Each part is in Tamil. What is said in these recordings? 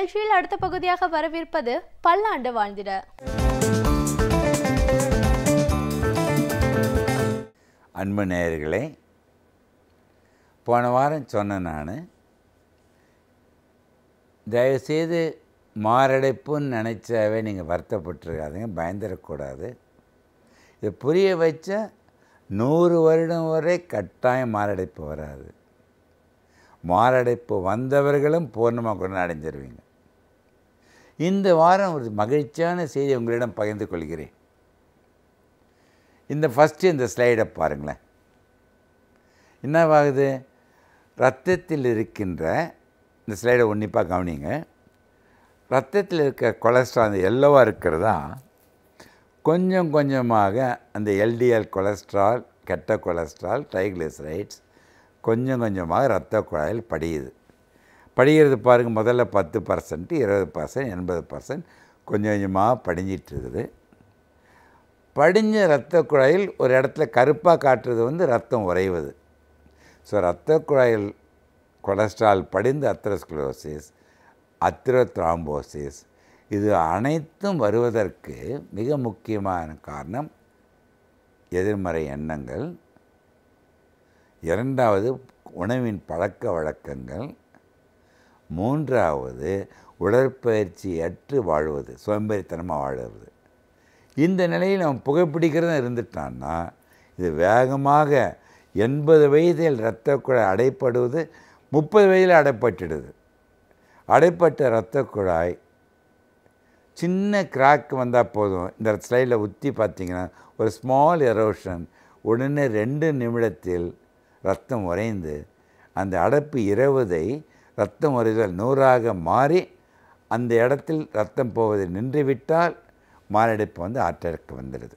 நிகழ்ச்சியில் அடுத்த பகுதியாக வரவிருப்பது பல்லாண்டு வாழ்ந்திட. அன்பு நேயர்களே, போன வாரம் சொன்ன நான் தயவுசெய்து மாரடைப்புன்னு நினச்சாவே நீங்கள் வருத்தப்பட்டுருக்காதீங்க, பயந்துடக்கூடாது. இதை புரிய வச்சா 100 வருடம் வரை கட்டாயம் மாரடைப்பு வராது. மாரடைப்பு வந்தவர்களும் பூர்ணமாக குணம் அடைஞ்சிருவீங்க. இந்த வாரம் ஒரு மகிழ்ச்சியான செய்தி உங்களிடம் பகிர்ந்து கொள்கிறேன். ஃபஸ்ட்டு இந்த ஸ்லைடை பாருங்களேன். என்னவாகுது? இரத்தத்தில் இருக்கின்ற இந்த ஸ்லைடை உன்னிப்பாக கவனிங்க. இரத்தத்தில் இருக்க கொலஸ்ட்ரால் அந்த எல்லோவாக இருக்கிறதா கொஞ்சம் கொஞ்சமாக அந்த எல்டிஎல் கொலஸ்ட்ரால், கெட்ட கொலஸ்ட்ரால், ட்ரைக்ளிசரைட்ஸ் கொஞ்சம் கொஞ்சமாக இரத்த குழாயில் படிகிறது பாருங்கள். முதல்ல 10%, 20%, 80% கொஞ்சம் கொஞ்சமாக படிஞ்சிட்டு இருக்குது. படிஞ்ச இரத்த குழாயில் ஒரு இடத்துல கருப்பாக காட்டுறது ரத்தம் உறைவது. ஸோ இரத்த குழாயில் கொலஸ்ட்ரால் படிந்து அத்தெரோஸ்க்ளரோசிஸ், அத்தெரோத்ரோம்போசிஸ் இது அனைத்தும் வருவதற்கு மிக முக்கியமான காரணம் எதிர்மறை எண்ணங்கள், இரண்டாவது உணவின் பழக்க வழக்கங்கள், மூன்றாவது உடற்பயிற்சி அற்று வாழ்வது, சோம்பேறித்தனமாக வாழ்வது. இந்த நிலையில் அவன் புகைப்பிடிக்கிறதும் இருந்துட்டான்னா இது வேகமாக 80 வயதில் இரத்த குழாய் அடைப்படுவது 30 வயதில் அடைப்பட்டுடுது. அடைப்பட்ட இரத்த குழாய் சின்ன கிராக் வந்தால் போதும். இந்த ஸ்லைடில் உத்தி பார்த்திங்கன்னா ஒரு ஸ்மால் எரோஷன், உடனே 2 நிமிடத்தில் ரத்தம் உறைந்து அந்த அடைப்பு 20 ரத்தம் உறைதல் 100ஆக மாறி அந்த இடத்தில் ரத்தம் போவதை நின்றுவிட்டால் மாரடைப்பு ஹார்ட் அட்டாக் வந்துடுது.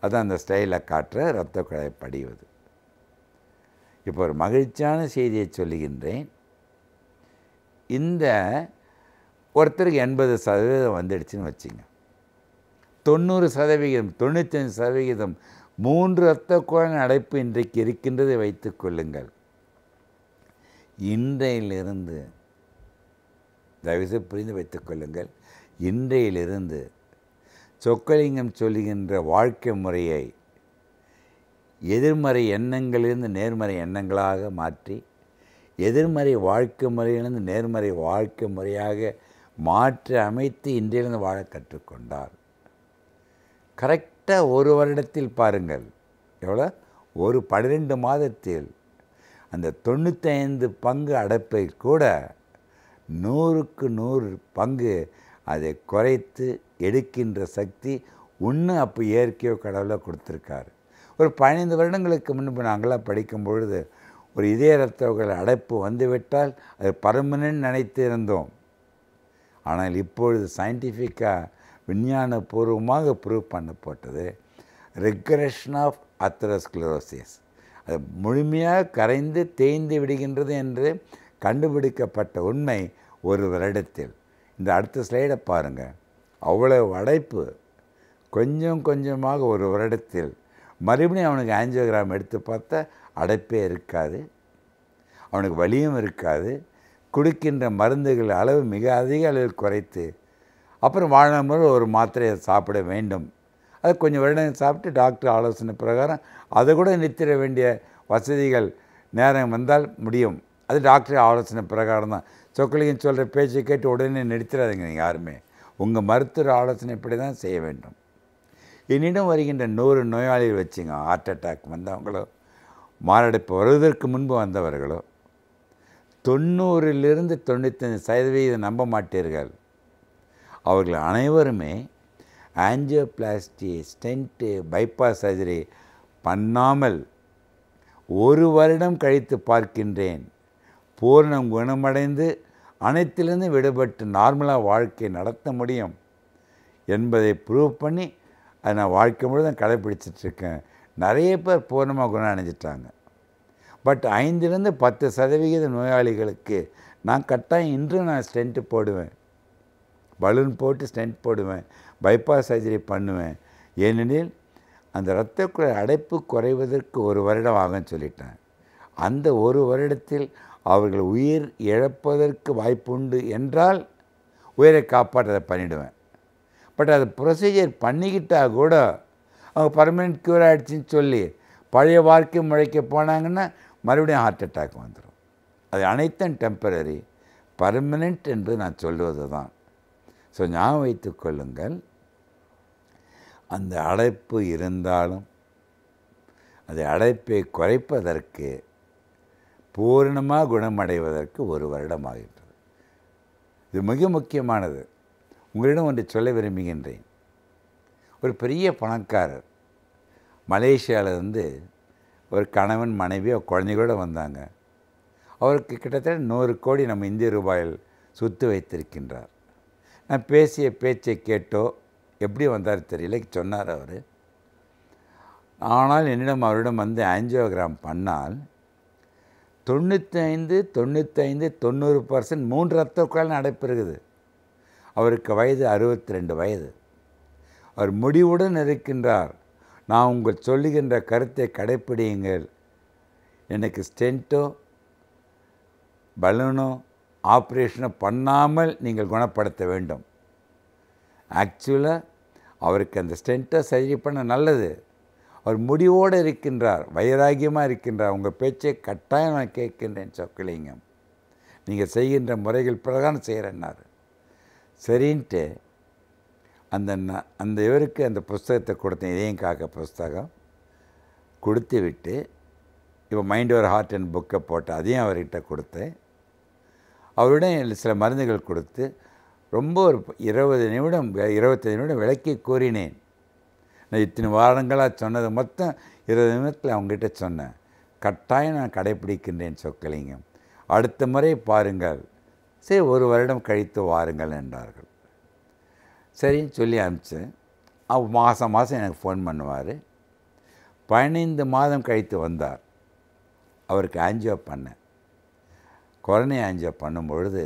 அதுதான் அந்த ஸ்டைலில் காட்டுற இரத்த குழாய் படிவது. இப்போ ஒரு மகிழ்ச்சியான செய்தியை சொல்லுகின்றேன். இந்த ஒருத்தருக்கு 80% வந்துடுச்சுன்னு வச்சுங்க. 90%, 95% 3 இரத்த குழாய் அடைப்பு இன்றைக்கு இருக்கின்றதை வைத்துக் கொள்ளுங்கள். இன்றையிலிருந்து தயவுசெய்து புரிந்து வைத்துக் கொள்ளுங்கள். இன்றையிலிருந்து சொக்கலிங்கம் சொல்லுகின்ற வாழ்க்கை முறையை எதிர்மறை எண்ணங்களிலிருந்து நேர்மறை எண்ணங்களாக மாற்றி, எதிர்மறை வாழ்க்கை முறையிலிருந்து நேர்மறை வாழ்க்கை முறையாக மாற்றி அமைத்து இன்றையிலிருந்து வாழ கற்றுக்கொண்டார். கரெக்டாக 1 வருடத்தில் பாருங்கள், எவ்வளோ? 12 மாதத்தில் அந்த 95 பங்கு அடைப்பை கூட 100க்கு 100 பங்கு அதை குறைத்து எடுக்கின்ற சக்தி இன்னும் அப்போ இயற்கையோ கடவுளோ கொடுத்துருக்காரு. ஒரு 15 வருடங்களுக்கு முன்பு நாங்களாம் படிக்கும் பொழுது ஒரு இதய இரத்த அடைப்பு வந்துவிட்டால் அது பர்மனன்ட் நினைத்து இருந்தோம். ஆனால் இப்பொழுது சயின்டிஃபிக்காக விஞ்ஞானபூர்வமாக ப்ரூவ் பண்ணப்பட்டது ரெக்ரெஷன் ஆஃப் அத்தெரோஸ்க்ளரோசிஸ், அது முழுமையாக கரைந்து தேய்ந்து விடுகின்றது என்று கண்டுபிடிக்கப்பட்ட உண்மை 1 வருடத்தில். இந்த அடுத்த ஸ்லைடை பாருங்கள். அவ்வளவு அடைப்பு கொஞ்சம் கொஞ்சமாக 1 வருடத்தில் மறுபடியும் அவனுக்கு ஆஞ்சியோகிராம் எடுத்து பார்த்தா அடைப்பே இருக்காது, அவனுக்கு வலியும் இருக்காது. குடிக்கின்ற மருந்துகள் அளவு மிக அதிக அளவில் குறைத்து அப்புறம் வாழ்நாள் ஒரு மாத்திரையை சாப்பிட வேண்டும். அது கொஞ்சம் வருடம் சாப்பிட்டு டாக்டர் ஆலோசனை பிரகாரம் அதை கூட நிறுத்திட வேண்டிய வசதிகள் நேரம் வந்தால் முடியும். அது டாக்டர் ஆலோசனை பிரகாரம் தான். சொக்கலிங்கம் சொல்கிற பேச்சை கேட்டு உடனே நிறுத்திடாதீங்க. நீங்கள் யாருமே உங்கள் மருத்துவ ஆலோசனைப்படி தான் செய்ய வேண்டும். என்னிடம் வருகின்ற 100 நோயாளிகள் வச்சுங்க, ஹார்ட் அட்டாக் வந்தவங்களோ மாரடைப்பு வருவதற்கு முன்பு வந்தவர்களோ 90லிருந்து 95% நம்ப மாட்டீர்கள். அவர்கள் அனைவருமே ஆஞ்சியோபிளாஸ்டி, ஸ்டென்ட்டு, பைபாஸ் சர்ஜரி பண்ணாமல் 1 வருடம் கழித்து பார்க்கின்றேன், பூர்ணம் குணமடைந்து அனைத்திலிருந்து விடுபட்டு நார்மலாக வாழ்க்கை நடத்த முடியும் என்பதை ப்ரூவ் பண்ணி அதை நான் வாழ்க்கை முழுவதும் கடைப்பிடிச்சிட்ருக்கேன். நிறைய பேர் பூர்ணமாக குணம் அடைஞ்சிட்டாங்க. பட் 5லிருந்து 10% நோயாளிகளுக்கு நான் கட்டாயம் இன்று நான் ஸ்டென்ட்டு போடுவேன், பலூன் போட்டு ஸ்டென்ட் போடுவேன், பைபாஸ் சர்ஜரி பண்ணுவேன். ஏனெனில் அந்த இரத்த குழாய் அடைப்பு குறைவதற்கு 1 வருடம் ஆகும்னு சொல்லிட்டேன். அந்த 1 வருடத்தில் அவர்கள் உயிர் இழப்பதற்கு வாய்ப்புண்டு என்றால் உயிரை காப்பாற்ற பண்ணிவிடுவேன். பட் அது ப்ரொசீஜர் பண்ணிக்கிட்டால் கூட அவங்க பர்மனெண்ட் க்யூர் ஆகிடுச்சின்னு சொல்லி பழைய வாழ்க்கை முழைக்க போனாங்கன்னா மறுபடியும் ஹார்ட் அட்டாக் வந்துடும். அது அனைத்தும் டெம்பரரி. பர்மனெண்ட் என்று நான் சொல்லுவது தான். ஸோ ஞாபகம் வைத்து கொள்ளுங்கள், அந்த அடைப்பு இருந்தாலும் அந்த அடைப்பை குறைப்பதற்கு பூரணமாக குணமடைவதற்கு 1 வருடம் ஆகின்றது. இது மிக முக்கியமானது. உங்களிடம் ஒன்று சொல்ல விரும்புகின்றேன். ஒரு பெரிய பணக்காரர் மலேசியாவிலேருந்து ஒரு கணவன் மனைவி குழந்தைகளோடு வந்தாங்க. அவருக்கு கிட்டத்தட்ட 100 கோடி நம்ம இந்திய ரூபாயில் சொத்து வைத்திருக்கின்றார். நான் பேசிய பேச்சை கேட்டோ எப்படி வந்தார் தெரியல, சொன்னார் அவர். ஆனால் என்னிடம் அவரிடம் வந்து ஆஞ்சியோகிராம் பண்ணால் 95, 90% 3 ரத்த குழாயில் அடைப்பு இருக்குது. அவருக்கு வயது 62 வயது. அவர் முடிவுடன் இருக்கின்றார். நான் உங்கள் சொல்லுகின்ற கருத்தை கடைப்பிடியுங்கள், எனக்கு ஸ்டென்ட்டோ பலூனோ ஆப்ரேஷனோ பண்ணாமல் நீங்கள் குணப்படுத்த வேண்டும். ஆக்சுவலாக அவருக்கு அந்த ஸ்டென்ட்டை சரி பண்ண நல்லது. அவர் முடிவோடு இருக்கின்றார், வைராகியமாக இருக்கின்றார். உங்கள் பேச்சை கட்டாயம் நான் கேட்கின்றேன் சொக்கலிங்கம், நீங்கள் செய்கின்ற முறைகள் பிரகாரம் செய்கிறேன்னார். சரின்ட்டு அந்த இவருக்கு அந்த புஸ்தகத்தை கொடுத்தேன், இதயம் காக்க புஸ்தகம் கொடுத்து விட்டு இப்போ மைண்ட் ஒரு ஹார்ட் அண்ட் புக்கை போட்டு அதையும் அவர்கிட்ட கொடுத்தேன். அவரிடம் சில மருந்துகள் கொடுத்து ரொம்ப ஒரு 20 நிமிடம் 25 நிமிடம் விளக்கி கூறினேன். நான் இத்தனை வாரங்களாக சொன்னது மொத்தம் 20 நிமிடத்தில் அவங்ககிட்ட சொன்னேன். கட்டாயம் நான் கடைப்பிடிக்கின்றேன் சொக்கலிங்கம், அடுத்த முறை பாருங்கள், சரி 1 வருடம் கழித்து வாருங்கள் என்றார்கள். சரின்னு சொல்லி அனுப்பிச்சேன். அவர் மாதம் எனக்கு ஃபோன் பண்ணுவார். 15 மாதம் கழித்து வந்தார். அவருக்கு ஆஞ்சியோ பண்ணேன். கொரோனா ஆஞ்சியோ பண்ணும் பொழுது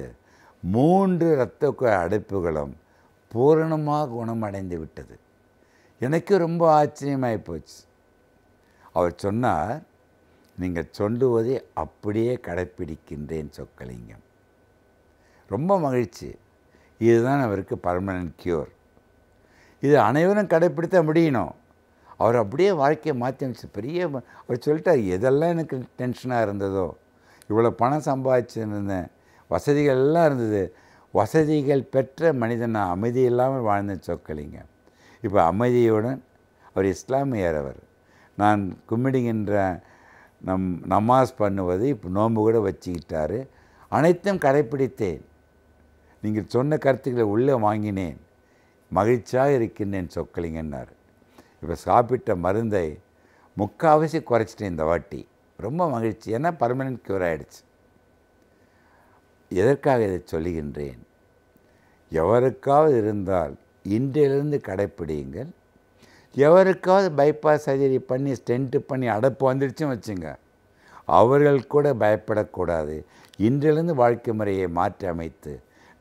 3 இரத்த குழாய் அடைப்புகளும் பூரணமாக குணமடைந்து விட்டது. எனக்கு ரொம்ப ஆச்சரியமாகி போச்சு. அவர் சொன்னார், நீங்கள் சொல்லுவதை அப்படியே கடைப்பிடிக்கின்றேன் சொக்கலிங்கம். ரொம்ப மகிழ்ச்சி. இதுதான் அவருக்கு பர்மனன்ட் க்யூர். இது அனைவரும் கடைப்பிடித்த முடியணும். அவர் அப்படியே வாழ்க்கையை மாற்றி அமைச்சு பெரிய அவர் சொல்லிட்டார், எதெல்லாம் எனக்கு டென்ஷனாக இருந்ததோ, இவ்வளோ பணம் சம்பாதிச்சுருந்தேன், வசதிகள் எல்லாம் இருந்தது, வசதிகள் பெற்ற மனிதன் நான் அமைதி இல்லாமல் வாழ்ந்த சொக்கலிங்க. இப்போ அமைதியுடன் அவர் இஸ்லாமியர். அவர் நான் கும்பிடுகின்ற நமாஸ் பண்ணுவது இப்போ நோன்பு கூட வச்சுக்கிட்டார். அனைத்தும் கடைப்பிடித்தேன். நீங்கள் சொன்ன கருத்துக்களை உள்ளே வாங்கினேன், மகிழ்ச்சியாக இருக்கின்றேன் சொக்கலிங்கன்னார். இப்போ சாப்பிட்ட மருந்தை 3/4 குறைச்சிட்டேன் இந்த வாட்டி. ரொம்ப மகிழ்ச்சி, ஏன்னா பர்மனெண்ட் க்யூர் ஆகிடுச்சு. எதற்காக இதை சொல்லுகின்றேன்? எவருக்காவது இருந்தால் இன்றையிலிருந்து கடைப்பிடியுங்கள். எவருக்காவது பைபாஸ் சர்ஜரி பண்ணி ஸ்டென்ட்டு பண்ணி அடைப்பு வந்துடுச்சுன்னு வச்சுங்க, அவர்கள் கூட பயப்படக்கூடாது. இன்றிலிருந்து வாழ்க்கை முறையை மாற்றி அமைத்து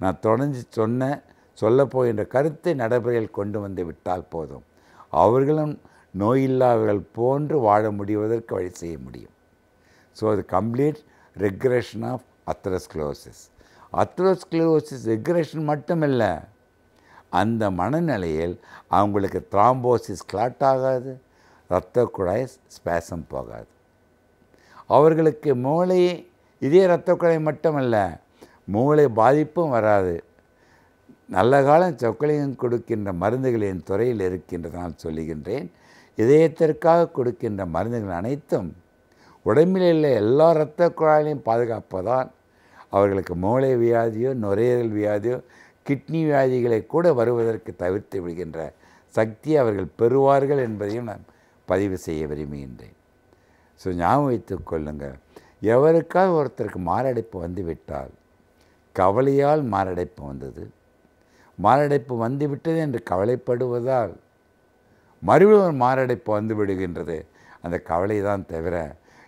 நான் தொடர்ந்து சொல்லப் போகின்ற கருத்தை நடைமுறையில் கொண்டு வந்து விட்டால் போதும், அவர்களும் நோயில்லாதவர்கள் போன்று வாழ முடிவதற்கு வழி செய்ய முடியும். ஸோ அது கம்ப்ளீட் ரெக்ரெஷன் ஆஃப் அத்ரோஸ்க்ளோசிஸ். அத்ரோஸ்க்ளோசிஸ் ரெக்ரெஷன் மட்டும் இல்லை, அந்த மனநிலையில் அவங்களுக்கு த்ராம்போசிஸ் கிளாட் ஆகாது, இரத்த குழாய் ஸ்பேசம் போகாது. அவர்களுக்கு மூளை இதே இரத்த குழாய் மட்டுமல்ல, மூளை பாதிப்பும் வராது. நல்ல காலம் சொக்கலிங்கம் கொடுக்கின்ற மருந்துகளின் துறையில் இருக்கின்றதால் சொல்லுகின்றேன். இதயத்திற்காக கொடுக்கின்ற மருந்துகள் அனைத்தும் உடம்பில் உள்ள எல்லா இரத்த குழாயிலையும் பாதுகாப்பதால் அவர்களுக்கு மூளை வியாதியோ நுரையீரல் வியாதியோ கிட்னி வியாதிகளை கூட வருவதற்கு தவிர்த்து விடுகின்ற சக்தி அவர்கள் பெறுவார்கள் என்பதையும் நான் பதிவு செய்ய விரும்புகின்றேன். ஸோ ஞாபகம் வைத்து கொள்ளுங்கள், எவருக்காக ஒருத்தருக்கு மாரடைப்பு வந்துவிட்டால், கவலையால் மாரடைப்பு வந்தது, மாரடைப்பு வந்துவிட்டது என்று கவலைப்படுவதால் மறுபடியும் ஒரு மாரடைப்பு வந்து விடுகின்றது. அந்த கவலை தான் தவிர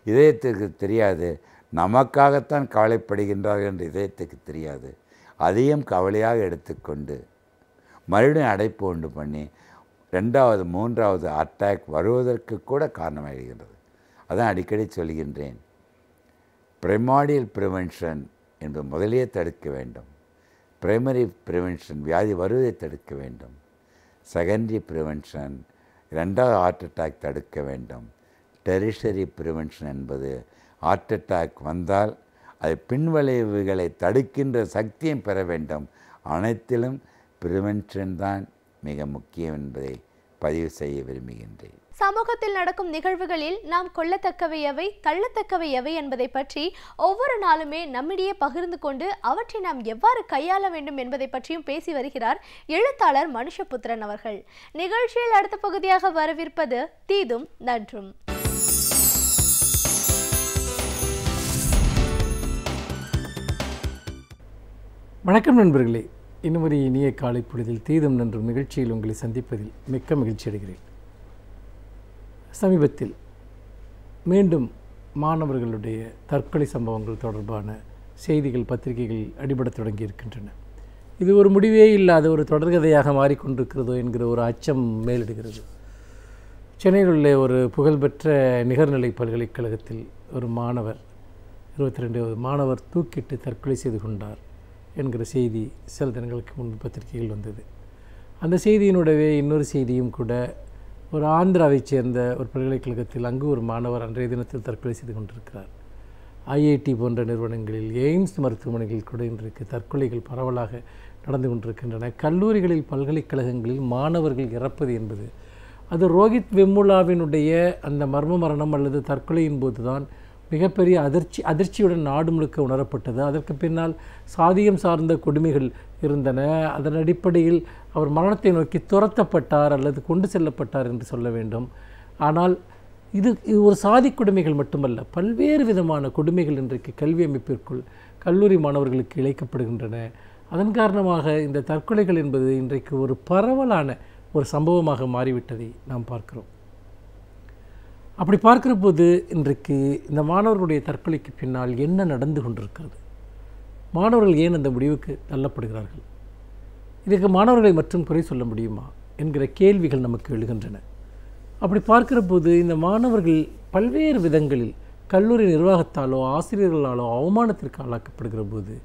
இதயத்திற்கு தெரியாது. நமக்காகத்தான் கவலைப்படுகின்றார்கள் என்று இதயத்துக்கு தெரியாது. அதையும் கவலையாக எடுத்துக்கொண்டு மறுபடியும் அடைப்பு உண்டு பண்ணி 2வது 3வது அட்டாக் வருவதற்கு கூட காரணமாகின்றது. அதான் அடிக்கடி சொல்கின்றேன், பிரைமாடியல் ப்ரிவென்ஷன் என்பது முதலே தடுக்க வேண்டும். பிரைமரி ப்ரிவென்ஷன் வியாதி வருவதை தடுக்க வேண்டும். செகண்டரி ப்ரிவென்ஷன் இரண்டாவது ஹார்ட் அட்டாக் தடுக்க வேண்டும். டெரிஷரி ப்ரிவென்ஷன் என்பது ஹார்ட் அட்டாக் வந்தால் அது பின்விளைவுகளை தடுக்கின்ற சக்தியும் பெற வேண்டும். அனைத்திலும் ப்ரிவென்ஷன் தான் மிக முக்கியம் என்பதை பதிவு செய்ய விரும்புகின்றேன். சமூகத்தில் நடக்கும் நிகழ்வுகளில் நாம் கொள்ளத்தக்கவை எவை, தள்ளத்தக்கவை எவை என்பதை பற்றி ஒவ்வொரு நாளுமே நம்மிடையே பகிர்ந்து கொண்டு அவற்றை நாம் எவ்வாறு கையாள வேண்டும் என்பதை பற்றியும் பேசி வருகிறார் எழுத்தாளர் மனுஷபுத்திரன் அவர்கள். நிகழ்ச்சியில் அடுத்த பகுதியாக வரவிருப்பது தீதும் நன்றும். வணக்கம் நண்பர்களே, இன்னும் ஒரு இனிய காலை பொழுதில் தீதும் நன்றும் நிகழ்ச்சியில் உங்களை சந்திப்பதில் மிக்க மகிழ்ச்சி அடைகிறேன். சமீபத்தில் மீண்டும் மாணவர்களுடைய தற்கொலை சம்பவங்கள் தொடர்பான செய்திகள் பத்திரிகைகள் அடிபடத் தொடங்கி இருக்கின்றன. இது ஒரு முடிவே இல்லாத ஒரு தொடர்கதையாக மாறிக்கொண்டிருக்கிறதோ என்கிற ஒரு அச்சம் மேலிடுகிறது. சென்னையில் உள்ள ஒரு புகழ்பெற்ற நிகர்நிலை பல்கலைக்கழகத்தில் ஒரு மாணவர் 22 மாணவர் தூக்கிட்டு தற்கொலை செய்து கொண்டார் என்கிற செய்தி சில தினங்களுக்கு முன்பு பத்திரிகையில் வந்தது. அந்த செய்தியினுடைய இன்னொரு செய்தியும் கூட ஒரு ஆந்திராவைச் சேர்ந்த ஒரு பல்கலைக்கழகத்தில் அங்கு ஒரு மாணவர் அன்றைய தினத்தில் தற்கொலை செய்து கொண்டிருக்கிறார். ஐஐடி போன்ற நிறுவனங்களில், எய்ம்ஸ் மருத்துவமனைகளில் கூட இன்றைக்கு தற்கொலைகள் பரவலாக நடந்து கொண்டிருக்கின்றன. கல்லூரிகளில், பல்கலைக்கழகங்களில் மாணவர்கள் இறப்பது என்பது அது ரோஹித் வெமுலாவினுடைய அந்த மர்ம மரணம் அல்லது தற்கொலையின் போது தான் மிகப்பெரிய அதிர்ச்சியுடன் நாடு முழுக்க உணரப்பட்டது. அதற்கு பின்னால் சாதியம் சார்ந்த கொடுமைகள் இருந்தன. அதன் அடிப்படையில் அவர் மரணத்தை நோக்கி துரத்தப்பட்டார் அல்லது கொண்டு செல்லப்பட்டார் என்று சொல்ல வேண்டும். ஆனால் இது ஒரு சாதி கொடுமைகள் மட்டுமல்ல, பல்வேறு விதமான கொடுமைகள் இன்றைக்கு கல்வி அமைப்பிற்குள் கல்லூரி மாணவர்களுக்கு இழைக்கப்படுகின்றன. அதன் காரணமாக இந்த தற்கொலைகள் என்பது இன்றைக்கு ஒரு பரவலான ஒரு சம்பவமாக மாறிவிட்டதை நாம் பார்க்கிறோம். அப்படி பார்க்கிற போது இன்றைக்கு இந்த மாணவர்களுடைய தற்கொலைக்கு பின்னால் என்ன நடந்து கொண்டிருக்கிறது? மாணவர்கள் ஏன் அந்த முடிவுக்கு தள்ளப்படுகிறார்கள்? இதுக்கு மாணவர்களை மற்றும் குறை சொல்ல முடியுமா என்கிற கேள்விகள் நமக்கு எழுகின்றன. அப்படி பார்க்கிற போது இந்த மாணவர்கள் பல்வேறு விதங்களில் கல்லூரி நிர்வாகத்தாலோ ஆசிரியர்களாலோ அவமானத்திற்கு ஆளாக்கப்படுகிற போது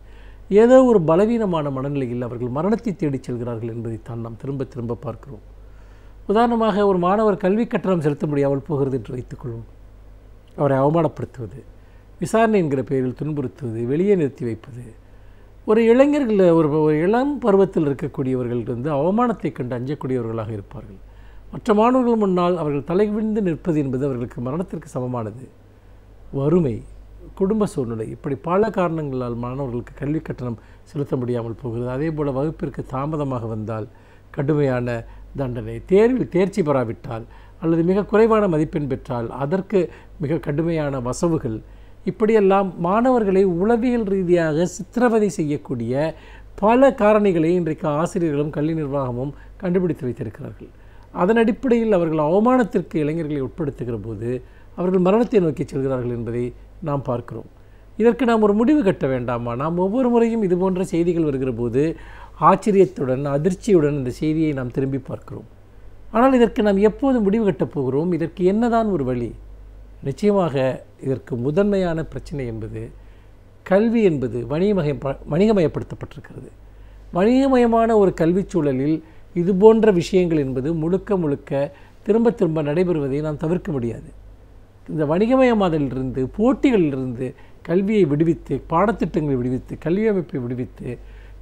ஏதோ ஒரு பலவீனமான மனநிலையில் அவர்கள் மரணத்தை தேடிச் செல்கிறார்கள் என்பதைத்தான் நாம் திரும்ப திரும்ப பார்க்கிறோம். உதாரணமாக, ஒரு மாணவர் கல்வி கட்டணம் செலுத்த முடியாமல் போகிறது என்று வைத்துக்கொள்வோம். அவரை அவமானப்படுத்துவது, விசாரணை என்கிற பெயரில் துன்புறுத்துவது, வெளியே நிறுத்தி வைப்பது. ஒரு இளைஞர்கள் ஒரு இளம் பருவத்தில் இருக்கக்கூடியவர்கள் அவமானத்தை கண்டு அஞ்சக்கூடியவர்களாக இருப்பார்கள். மற்ற மாணவர்கள் முன்னால் அவர்கள் தலைவிழுந்து நிற்பது என்பது அவர்களுக்கு மரணத்திற்கு சமமானது. வறுமை, குடும்ப சூழ்நிலை, இப்படி பல காரணங்களால் மாணவர்களுக்கு கல்வி கட்டணம் செலுத்த முடியாமல் போகிறது. அதே போல் வகுப்பிற்கு தாமதமாக வந்தால் கடுமையான தண்டனை, தேர்வில் தேர்ச்சி பெறாவிட்டால் அல்லது மிக குறைவான மதிப்பெண் பெற்றால் அதற்கு மிக கடுமையான வசவுகள். இப்படியெல்லாம் மாணவர்களை உளவியல் ரீதியாக சித்திரவதை செய்யக்கூடிய பல காரணிகளை இன்றைக்கு ஆசிரியர்களும் கல்வி நிர்வாகமும் கண்டுபிடித்து வைத்திருக்கிறார்கள். அதன் அடிப்படையில் அவர்கள் அவமானத்திற்கு இளைஞர்களை உட்படுத்துகிற போது அவர்கள் மரணத்தை நோக்கி செல்கிறார்கள் என்பதை நாம் பார்க்கிறோம். இதற்கு நாம் ஒரு முடிவு கட்ட வேண்டாமா? நாம் ஒவ்வொரு முறையும் இதுபோன்ற செய்திகள் வருகிற போது ஆச்சரியத்துடன், அதிர்ச்சியுடன் இந்த செய்தியை நாம் திரும்பி பார்க்கிறோம். ஆனால் இதற்கு நாம் எப்போது முடிவு கட்டப் போகிறோம்? இதற்கு என்னதான் ஒரு வழி? நிச்சயமாக இதற்கு முதன்மையான பிரச்சனை என்பது கல்வி என்பது வணிகமயப்படுத்தப்பட்டிருக்கிறது. வணிகமயமான ஒரு கல்வி சூழலில் இது போன்ற விஷயங்கள் என்பது முழுக்க முழுக்க திரும்ப திரும்ப நடைபெறுவதை நாம் தவிர்க்க முடியாது. இந்த வணிகமயமாதலிலிருந்து, போட்டிகளிலிருந்து கல்வியை விடுவித்து, பாடத்திட்டங்களை விடுவித்து, கல்வி அமைப்பை விடுவித்து,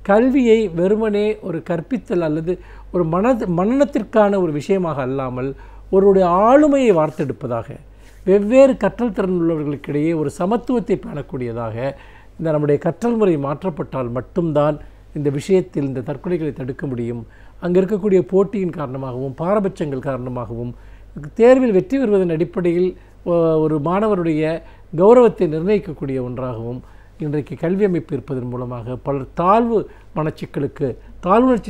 கல்வியை வெறுமனே ஒரு கற்பித்தல் அல்லது ஒரு மனநத்திற்கான ஒரு விஷயமாக அல்லாமல் ஒருவருடைய ஆளுமையை வார்த்தெடுப்பதாக, வெவ்வேறு கற்றல் திறன் உள்ளவர்களுக்கிடையே ஒரு சமத்துவத்தை பேணக்கூடியதாக இந்த நம்முடைய கற்றல் முறை மாற்றப்பட்டால் மட்டும்தான் இந்த விஷயத்தில் இந்த தற்கொலைகளை தடுக்க முடியும். அங்கே இருக்கக்கூடிய போட்டியின் காரணமாகவும், பாரபட்சங்கள் காரணமாகவும், தேர்வில் வெற்றி பெறுவதன் அடிப்படையில் ஒரு மாணவருடைய கௌரவத்தை நிர்ணயிக்கக்கூடிய ஒன்றாகவும் இன்றைக்கு கல்வி அமைப்பு இருப்பதன் மூலமாக பலர் தாழ்வுணர்ச்சி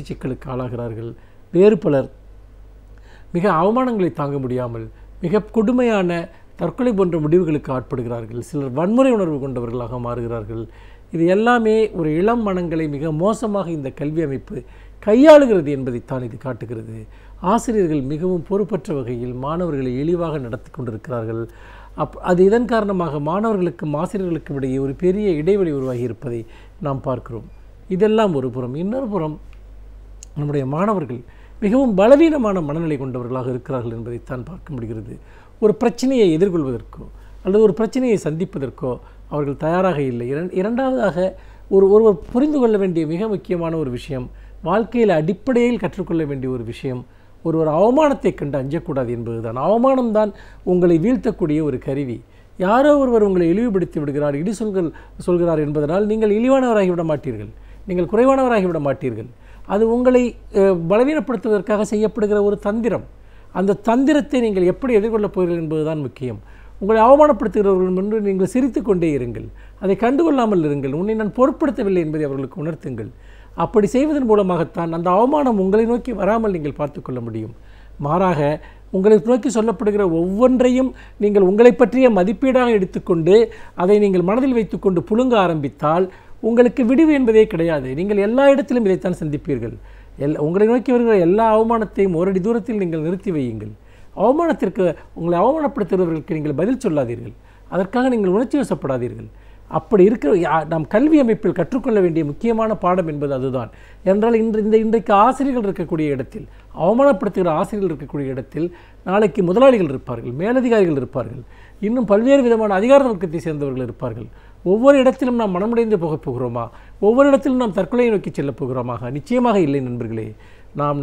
சிக்கலுக்கு ஆளாகிறார்கள். வேறு பலர் மிக அவமானங்களை தாங்க முடியாமல் மிக கொடுமையான தற்கொலை போன்ற முடிவுகளுக்கு ஆட்படுகிறார்கள். சிலர் வன்முறை உணர்வு கொண்டவர்களாக மாறுகிறார்கள். இது எல்லாமே ஒரு இளம் மனங்களை மிக மோசமாக இந்த கல்வி அமைப்பு கையாளுகிறது என்பதைத்தான் இது காட்டுகிறது. ஆசிரியர்கள் மிகவும் பொறுப்பற்ற வகையில் மாணவர்களை இழிவாக நடத்தி கொண்டிருக்கிறார்கள். அது இதன் காரணமாக மாணவர்களுக்கும் ஆசிரியர்களுக்கும் இடையே ஒரு பெரிய இடைவெளி உருவாகி இருப்பதை நாம் பார்க்கிறோம். இதெல்லாம் ஒரு புறம். இன்னொரு புறம் நம்முடைய மாணவர்கள் மிகவும் பலவீனமான மனநிலை கொண்டவர்களாக இருக்கிறார்கள் என்பதைத்தான் பார்க்க முடிகிறது. ஒரு பிரச்சனையை எதிர்கொள்வதற்கோ அல்லது ஒரு பிரச்சனையை சந்திப்பதற்கோ அவர்கள் தயாராக இல்லை. இரண்டாவதாக ஒருவர் புரிந்து கொள்ள வேண்டிய மிக முக்கியமான ஒரு விஷயம், வாழ்க்கையில் அடிப்படையில் கற்றுக்கொள்ள வேண்டிய ஒரு விஷயம், ஒருவர் அவமானத்தை கண்டு அஞ்சக்கூடாது என்பதுதான். அவமானம்தான் உங்களை வீழ்த்தக்கூடிய ஒரு கருவி. யாரோ ஒருவர் உங்களை இழிவுபடுத்தி விடுகிறார், இடி சொல்கிறார் என்பதனால் நீங்கள் இழிவானவராகிவிட மாட்டீர்கள், நீங்கள் குறைவானவராகிவிட மாட்டீர்கள். அது உங்களை பலவீனப்படுத்துவதற்காக செய்யப்படுகிற ஒரு தந்திரம். அந்த தந்திரத்தை நீங்கள் எப்படி எதிர்கொள்ளப் போகிறீர்கள் என்பதுதான் முக்கியம். உங்களை அவமானப்படுத்துகிறவர்கள் முன்பு நீங்கள் சிரித்து கொண்டே இருங்கள், அதை கண்டுகொள்ளாமல் இருங்கள், உன்னை நான் பொருட்படுத்தவில்லை என்பதை அவர்களுக்கு உணர்த்துங்கள். அப்படி செய்வதன் மூலமாகத்தான் அந்த அவமானம் உங்களை நோக்கி வராமல் நீங்கள் பார்த்து கொள்ள முடியும். மாறாக உங்களை நோக்கி சொல்லப்படுகிற ஒவ்வொன்றையும் நீங்கள் உங்களை பற்றிய மதிப்பீடாக எடுத்துக்கொண்டு அதை நீங்கள் மனதில் வைத்துக்கொண்டு புழுங்க ஆரம்பித்தால் உங்களுக்கு விடிவு என்பதே கிடையாது. நீங்கள் எல்லா இடத்திலும் இதைத்தான் சந்திப்பீர்கள். உங்களை நோக்கி வருகிற எல்லா அவமானத்தையும் ஓரடி தூரத்தில் நீங்கள் நிறுத்தி வையுங்கள். அவமானத்திற்கு, உங்களை அவமானப்படுத்துகிறவர்களுக்கு நீங்கள் பதில் சொல்லாதீர்கள், அதற்காக நீங்கள் உணர்ச்சி வசப்படாதீர்கள். அப்படி இருக்கிற நாம் கல்வி அமைப்பில் கற்றுக்கொள்ள வேண்டிய முக்கியமான பாடம் என்பது அதுதான். என்றால் இன்றைக்கு ஆசிரியர்கள் இருக்கக்கூடிய இடத்தில், அவமானப்படுத்துகிற ஆசிரியர்கள் இருக்கக்கூடிய இடத்தில் நாளைக்கு முதலாளிகள் இருப்பார்கள், மேலதிகாரிகள் இருப்பார்கள், இன்னும் பல்வேறு விதமான அதிகார வர்க்கத்தை சேர்ந்தவர்கள் இருப்பார்கள். ஒவ்வொரு இடத்திலும் நாம் மனமுடைந்து போகப் போகிறோமா? ஒவ்வொரு இடத்திலும் நாம் தற்கொலையை நோக்கி செல்லப் போகிறோமாக? நிச்சயமாக இல்லை நண்பர்களே. நாம்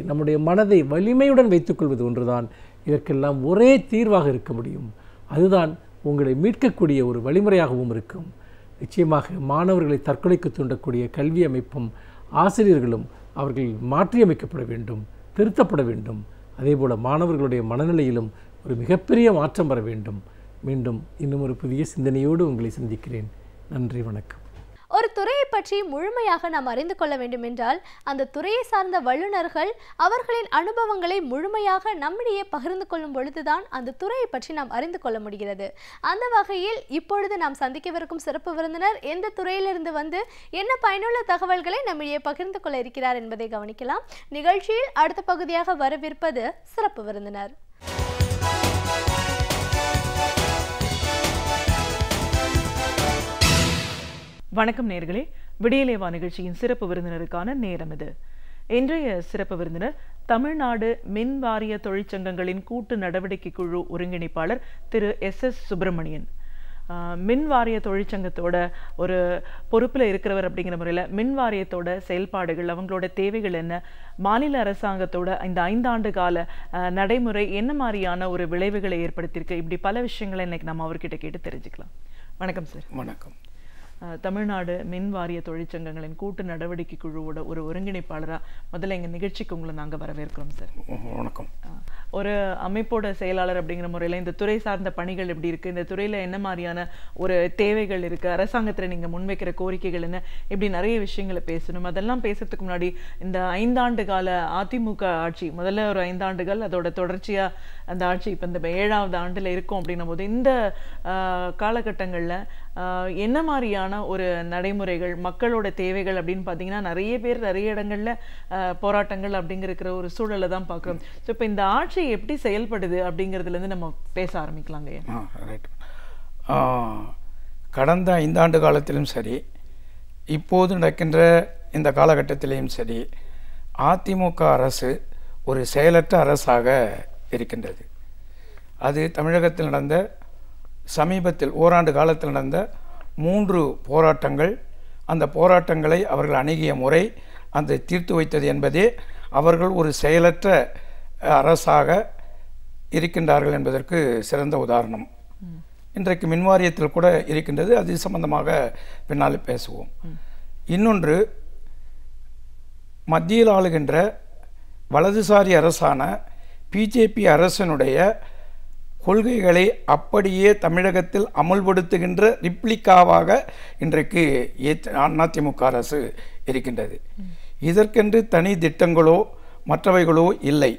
நம்முடைய மனதை வலிமையுடன் வைத்துக்கொள்வது ஒன்றுதான் இதற்கெல்லாம் ஒரே தீர்வாக இருக்க முடியும். அதுதான் உங்களை மீட்கக்கூடிய ஒரு வழிமுறையாகவும் இருக்கும். நிச்சயமாக மாணவர்களை தற்கொலைக்கு தூண்டக்கூடிய கல்வி அமைப்பும் ஆசிரியர்களும் அவர்கள் மாற்றியமைக்கப்பட வேண்டும், திருத்தப்பட வேண்டும். அதேபோல் மாணவர்களுடைய மனநிலையிலும் ஒரு மிகப்பெரிய மாற்றம் வர வேண்டும். மீண்டும் இன்னும் ஒரு புதிய சிந்தனையோடு உங்களை சந்திக்கிறேன். நன்றி, வணக்கம். ஒரு துறையை பற்றி முழுமையாக நாம் அறிந்து கொள்ள வேண்டும் என்றால் அந்த துறையை சார்ந்த வல்லுநர்கள் அவர்களின் அனுபவங்களை முழுமையாக நம்மிடையே பகிர்ந்து கொள்ளும் பொழுதுதான் அந்த துறையை பற்றி நாம் அறிந்து கொள்ள முடிகிறது. அந்த வகையில் இப்பொழுது நாம் சந்திக்கவிருக்கும் சிறப்பு விருந்தினர் எந்த துறையிலிருந்து வந்து என்ன பயனுள்ள தகவல்களை நம்மிடையே பகிர்ந்து கொள்ள இருக்கிறார் என்பதை கவனிக்கலாம். நிகழ்ச்சியில் அடுத்த பகுதியாக வரவிருப்பது சிறப்பு விருந்தினர். வணக்கம் நேயர்களே, விடியலேவா நிகழ்ச்சியின் சிறப்பு விருந்தினருக்கான நேரம் இது. இன்றைய சிறப்பு விருந்தினர் தமிழ்நாடு மின் வாரிய தொழிற்சங்கங்களின் கூட்டு நடவடிக்கை குழு ஒருங்கிணைப்பாளர் திரு SS சுப்பிரமணியன். மின் வாரிய தொழிற்சங்கத்தோட ஒரு பொறுப்பில் இருக்கிறவர் அப்படிங்கிற முறையில் மின் வாரியத்தோட செயல்பாடுகள், அவங்களோட தேவைகள் என்ன, மாநில அரசாங்கத்தோட இந்த 5 ஆண்டு கால நடைமுறை என்ன மாதிரியான ஒரு விளைவுகளை ஏற்படுத்தியிருக்கு, இப்படி பல விஷயங்களை இன்னைக்கு நம்ம அவர்கிட்ட கேட்டு தெரிஞ்சுக்கலாம். வணக்கம் சார். வணக்கம். தமிழ்நாடு மின் வாரிய தொழிற்சங்கங்களின் கூட்டு நடவடிக்கை குழுவோட ஒரு ஒருங்கிணைப்பாளராக முதல்ல எங்கள் நிகழ்ச்சிக்கு உங்களை நாங்கள் வரவேற்கிறோம் சார். வணக்கம். ஒரு அமைப்போட செயலாளர் அப்படிங்கிற முறையில் இந்த துறை சார்ந்த பணிகள் எப்படி இருக்குது, இந்த துறையில் என்ன மாதிரியான ஒரு தேவைகள் இருக்குது, அரசாங்கத்தில் நீங்கள் முன்வைக்கிற கோரிக்கைகள் என்ன, இப்படி நிறைய விஷயங்களை பேசணும். அதெல்லாம் பேசுறதுக்கு முன்னாடி இந்த 5 ஆண்டு கால அதிமுக ஆட்சி, முதல்ல ஒரு 5 ஆண்டுகள், அதோட தொடர்ச்சியாக அந்த ஆட்சி இப்போ இந்த 7ஆவது ஆண்டில் இருக்கும் அப்படின்னும் போது இந்த காலகட்டங்களில் என்ன மாதிரியான ஒரு நடைமுறைகள், மக்களோட தேவைகள் அப்படின்னு பார்த்தீங்கன்னா நிறைய பேர் நிறைய இடங்கள்ல போராட்டங்கள் அப்படிங்கிற ஒரு சூழலை தான் பார்க்குறோம். ஸோ இப்போ இந்த ஆட்சி எப்படி செயல்படுது அப்படிங்கிறதுலேருந்து நம்ம பேச ஆரம்பிக்கலாங்க. ரைட். கடந்த 5 ஆண்டு காலத்திலும் சரி, இப்போது நடக்கின்ற இந்த காலகட்டத்திலையும் சரி, அதிமுக அரசு ஒரு செயலற்ற அரசாக இருக்கின்றது. அது தமிழகத்தில் நடந்த சமீபத்தில் ஓராண்டு காலத்தில் நடந்த 3 போராட்டங்கள், அந்த போராட்டங்களை அவர்கள் அணுகிய முறை, அந்த தீர்த்து வைத்தது என்பதே அவர்கள் ஒரு செயலற்ற அரசாக இருக்கின்றார்கள் என்பதற்கு சிறந்த உதாரணம். இன்றைக்கு மின்வாரியத்தில் கூட இருக்கின்றது. அது சம்பந்தமாக பின்னால் பேசுவோம். இன்னொன்று, மத்தியில் ஆளுகின்ற வலதுசாரி அரசான பிஜேபி அரசனுடைய கொள்கைகளை அப்படியே தமிழகத்தில் அமல்படுத்துகின்ற ரிப்ளிகாவாக இன்றைக்கு அதிமுக அரசு இருக்கின்றது. இதற்கென்று தனி திட்டங்களோ மற்றவைகளோ இல்லை.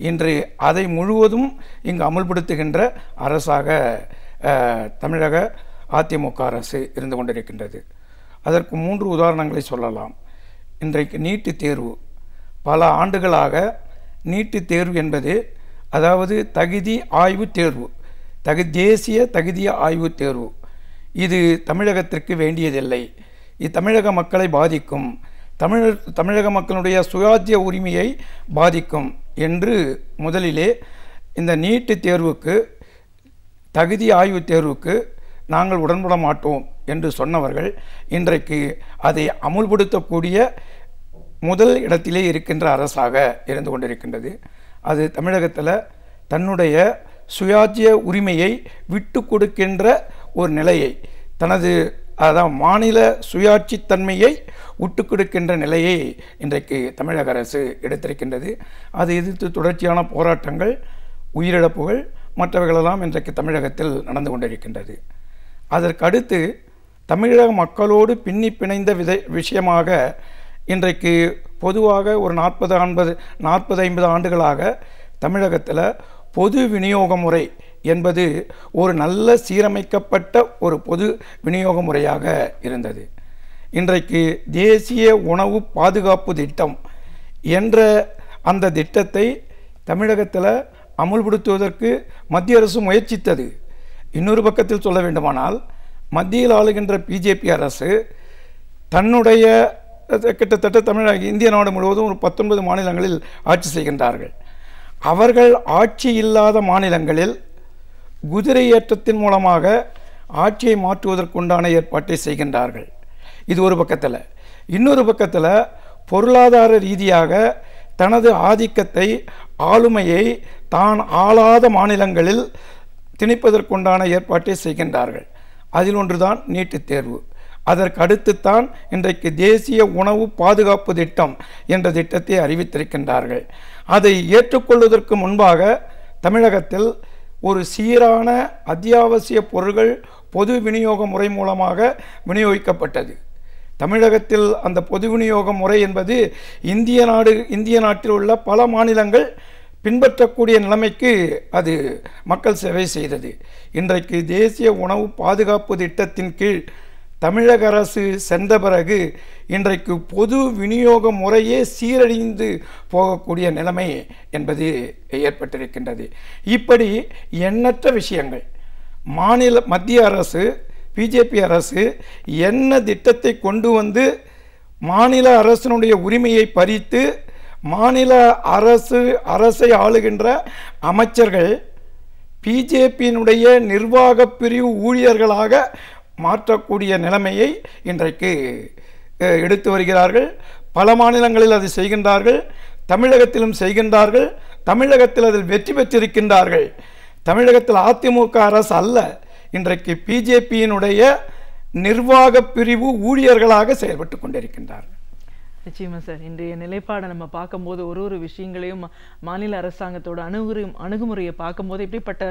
இன்று அதை முழுவதும் இங்கு அமல்படுத்துகின்ற அரசாக தமிழக அதிமுக அரசு இருந்து கொண்டிருக்கின்றது. அதற்கு 3 உதாரணங்களை சொல்லலாம். இன்றைக்கு நீட்டு தேர்வு, பல ஆண்டுகளாக நீட்டு தேர்வு என்பது, அதாவது தகுதி ஆய்வு தேர்வு, தேசிய தகுதி ஆய்வுத் தேர்வு இது தமிழகத்திற்கு வேண்டியதில்லை, இது தமிழக மக்களை பாதிக்கும், தமிழக மக்களுடைய சுயாட்சிய உரிமையை பாதிக்கும் என்று முதலிலே இந்த நீட்டு தேர்வுக்கு, தகுதி ஆய்வுத் தேர்வுக்கு நாங்கள் உடன்பட மாட்டோம் என்று சொன்னவர்கள் இன்றைக்கு அதை அமுல்படுத்தக்கூடிய முதல் இடத்திலே இருக்கின்ற அரசாக இருந்து கொண்டிருக்கின்றது. அது தமிழகத்தில் தன்னுடைய சுயாட்சிய உரிமையை விட்டு கொடுக்கின்ற ஒரு நிலையை, தனது மாநில சுயாட்சி தன்மையை விட்டு கொடுக்கின்ற நிலையை இன்றைக்கு தமிழக அரசு எடுத்திருக்கின்றது. அதை எதிர்த்து தொடர்ச்சியான போராட்டங்கள், உயிரிழப்புகள் மற்றவைகளெல்லாம் இன்றைக்கு தமிழகத்தில் நடந்து கொண்டிருக்கின்றது. அதற்கடுத்து தமிழக மக்களோடு பின்னி பிணைந்த விஷயமாக இன்றைக்கு பொதுவாக ஒரு 40-50 ஆண்டுகளாக தமிழகத்தில் பொது விநியோக முறை என்பது ஒரு நல்ல சீரமைக்கப்பட்ட ஒரு பொது விநியோக முறையாக இருந்தது. இன்றைக்கு தேசிய உணவு பாதுகாப்பு திட்டம் என்ற அந்த திட்டத்தை தமிழகத்தில் அமுல்படுத்துவதற்கு மத்திய அரசு முயற்சித்தது. இன்னொரு பக்கத்தில் சொல்ல வேண்டுமானால், மத்தியில் ஆளுகின்ற பிஜேபி அரசு தன்னுடைய கிட்டத்தட்ட இந்திய நாடு முழுவதும் ஒரு 19 மாநிலங்களில் ஆட்சி செய்கின்றார்கள். அவர்கள் ஆட்சி இல்லாத மாநிலங்களில் குதிரை ஏற்றத்தின் மூலமாக ஆட்சியை மாற்றுவதற்குண்டான ஏற்பாட்டை செய்கின்றார்கள். இது ஒரு பக்கத்தில். இன்னொரு பக்கத்தில் பொருளாதார ரீதியாக தனது ஆதிக்கத்தை, ஆளுமையை தான் ஆளாத மாநிலங்களில் திணிப்பதற்குண்டான ஏற்பாட்டை செய்கின்றார்கள். அதில் ஒன்றுதான் நீட்டுத் தேர்வு. அதற்கு அடுத்துத்தான் இன்றைக்கு தேசிய உணவு பாதுகாப்பு திட்டம் என்ற திட்டத்தை அறிவித்திருக்கின்றார்கள். அதை ஏற்றுக்கொள்வதற்கு முன்பாக தமிழகத்தில் ஒரு சீரான அத்தியாவசிய பொருட்கள் பொது விநியோக முறை மூலமாக விநியோகிக்கப்பட்டது. தமிழகத்தில் அந்த பொது விநியோக முறை என்பது இந்திய நாட்டில் உள்ள பல மாநிலங்கள் பின்பற்றக்கூடிய நிலைமைக்கு அது மக்கள் சேவை செய்தது. இன்றைக்கு தேசிய உணவு பாதுகாப்பு திட்டத்தின் கீழ் தமிழக அரசு சென்ற பிறகு இன்றைக்கு பொது விநியோக முறையே சீரழிந்து போகக்கூடிய நிலைமை என்பது ஏற்பட்டிருக்கின்றது. இப்படி எண்ணற்ற விஷயங்கள் மத்திய அரசு, பிஜேபி அரசு என்ன திட்டத்தை கொண்டு வந்து மாநில அரசினுடைய உரிமையை பறித்து மாநில அரசை ஆளுகின்ற அமைச்சர்கள் பிஜேபியினுடைய நிர்வாக பிரிவு ஊழியர்களாக மாற்றக்கூடிய நிலைமையை இன்றைக்கு எடுத்து வருகிறார்கள். பல மாநிலங்களில் அதை செய்கின்றார்கள், தமிழகத்திலும் செய்கின்றார்கள். தமிழகத்தில் அதில் வெற்றி பெற்றிருக்கின்றார்கள். தமிழகத்தில் அதிமுக அரசு அல்ல, இன்றைக்கு பிஜேபியினுடைய நிர்வாக பிரிவு ஊழியர்களாக செயல்பட்டு கொண்டிருக்கின்றார்கள். நிச்சயமா சார், இன்றைய நிலைப்பாடை நம்ம பார்க்கும்போது ஒரு விஷயங்களையும் மாநில அரசாங்கத்தோட அணுகுமுறையை பார்க்கும்போது இப்படிப்பட்ட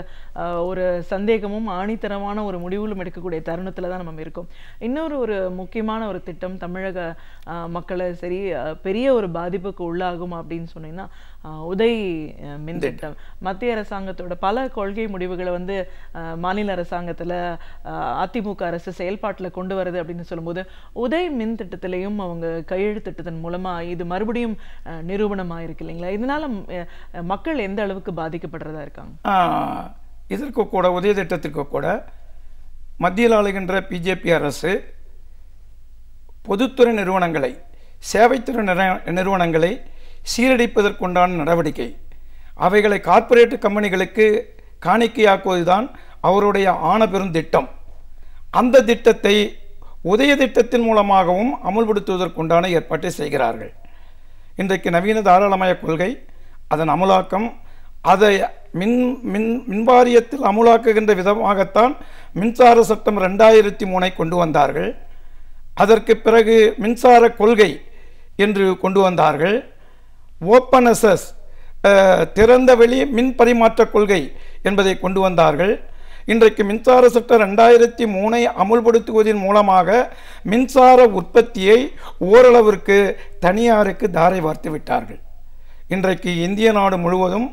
ஒரு சந்தேகமும் ஆணித்தரமான ஒரு முடிவுகளும் எடுக்கக்கூடிய தருணத்தில் தான் நம்ம இருக்கோம். இன்னொரு முக்கியமான ஒரு திட்டம் தமிழக மக்களை சரி பெரிய ஒரு பாதிப்புக்கு உள்ளாகும் அப்படின்னு சொன்னீங்கன்னா உதய் மின் திட்டம். மத்திய அரசாங்கத்தோட பல கொள்கை முடிவுகளை வந்து மாநில அரசாங்கத்தில் அதிமுக அரசு செயல்பாட்டில் கொண்டு வருது அப்படின்னு சொல்லும்போது உதய் மின் திட்டத்திலையும் அவங்க கையெழுத்திட்டதன் மூலமா இது மறுபடியும் நிரூபணமாக இருக்கு இல்லைங்களா? இதனால மக்கள் எந்த அளவுக்கு பாதிக்கப்படுறதா இருக்காங்க? இதற்கு கூட உதய திட்டத்திற்கு கூட மத்தியில் ஆளுகின்ற பிஜேபி அரசு பொதுத்துறை நிறுவனங்களை, சேவைத்துறை நிறுவனங்களை சீரழிப்பதற்குண்டான நடவடிக்கை, அவைகளை கார்ப்பரேட் கம்பெனிகளுக்கு காணிக்கையாக்குவதுதான் அவருடைய ஆனபெரும் திட்டம். அந்த திட்டத்தை உதய திட்டத்தின் மூலமாகவும் அமுல்படுத்துவதற்குண்டான ஏற்பாட்டை செய்கிறார்கள். இன்றைக்கு நவீன தாராளமய கொள்கை, அதன் அமுலாக்கம், அதை மின்வாரியத்தில் அமுலாக்குகின்ற விதமாகத்தான் மின்சார சட்டம் 2003 கொண்டு வந்தார்கள். அதற்கு பிறகு மின்சார கொள்கை என்று கொண்டு வந்தார்கள். ஓப்பன்எஸ்எஸ், திறந்த வெளி மின் பரிமாற்ற கொள்கை என்பதை கொண்டு வந்தார்கள். இன்றைக்கு மின்சார சட்டம் 2003 அமுல்படுத்துவதன் மூலமாக மின்சார உற்பத்தியை ஓரளவிற்கு தனியாருக்கு தாரை வார்த்து விட்டார்கள். இன்றைக்கு இந்திய நாடு முழுவதும்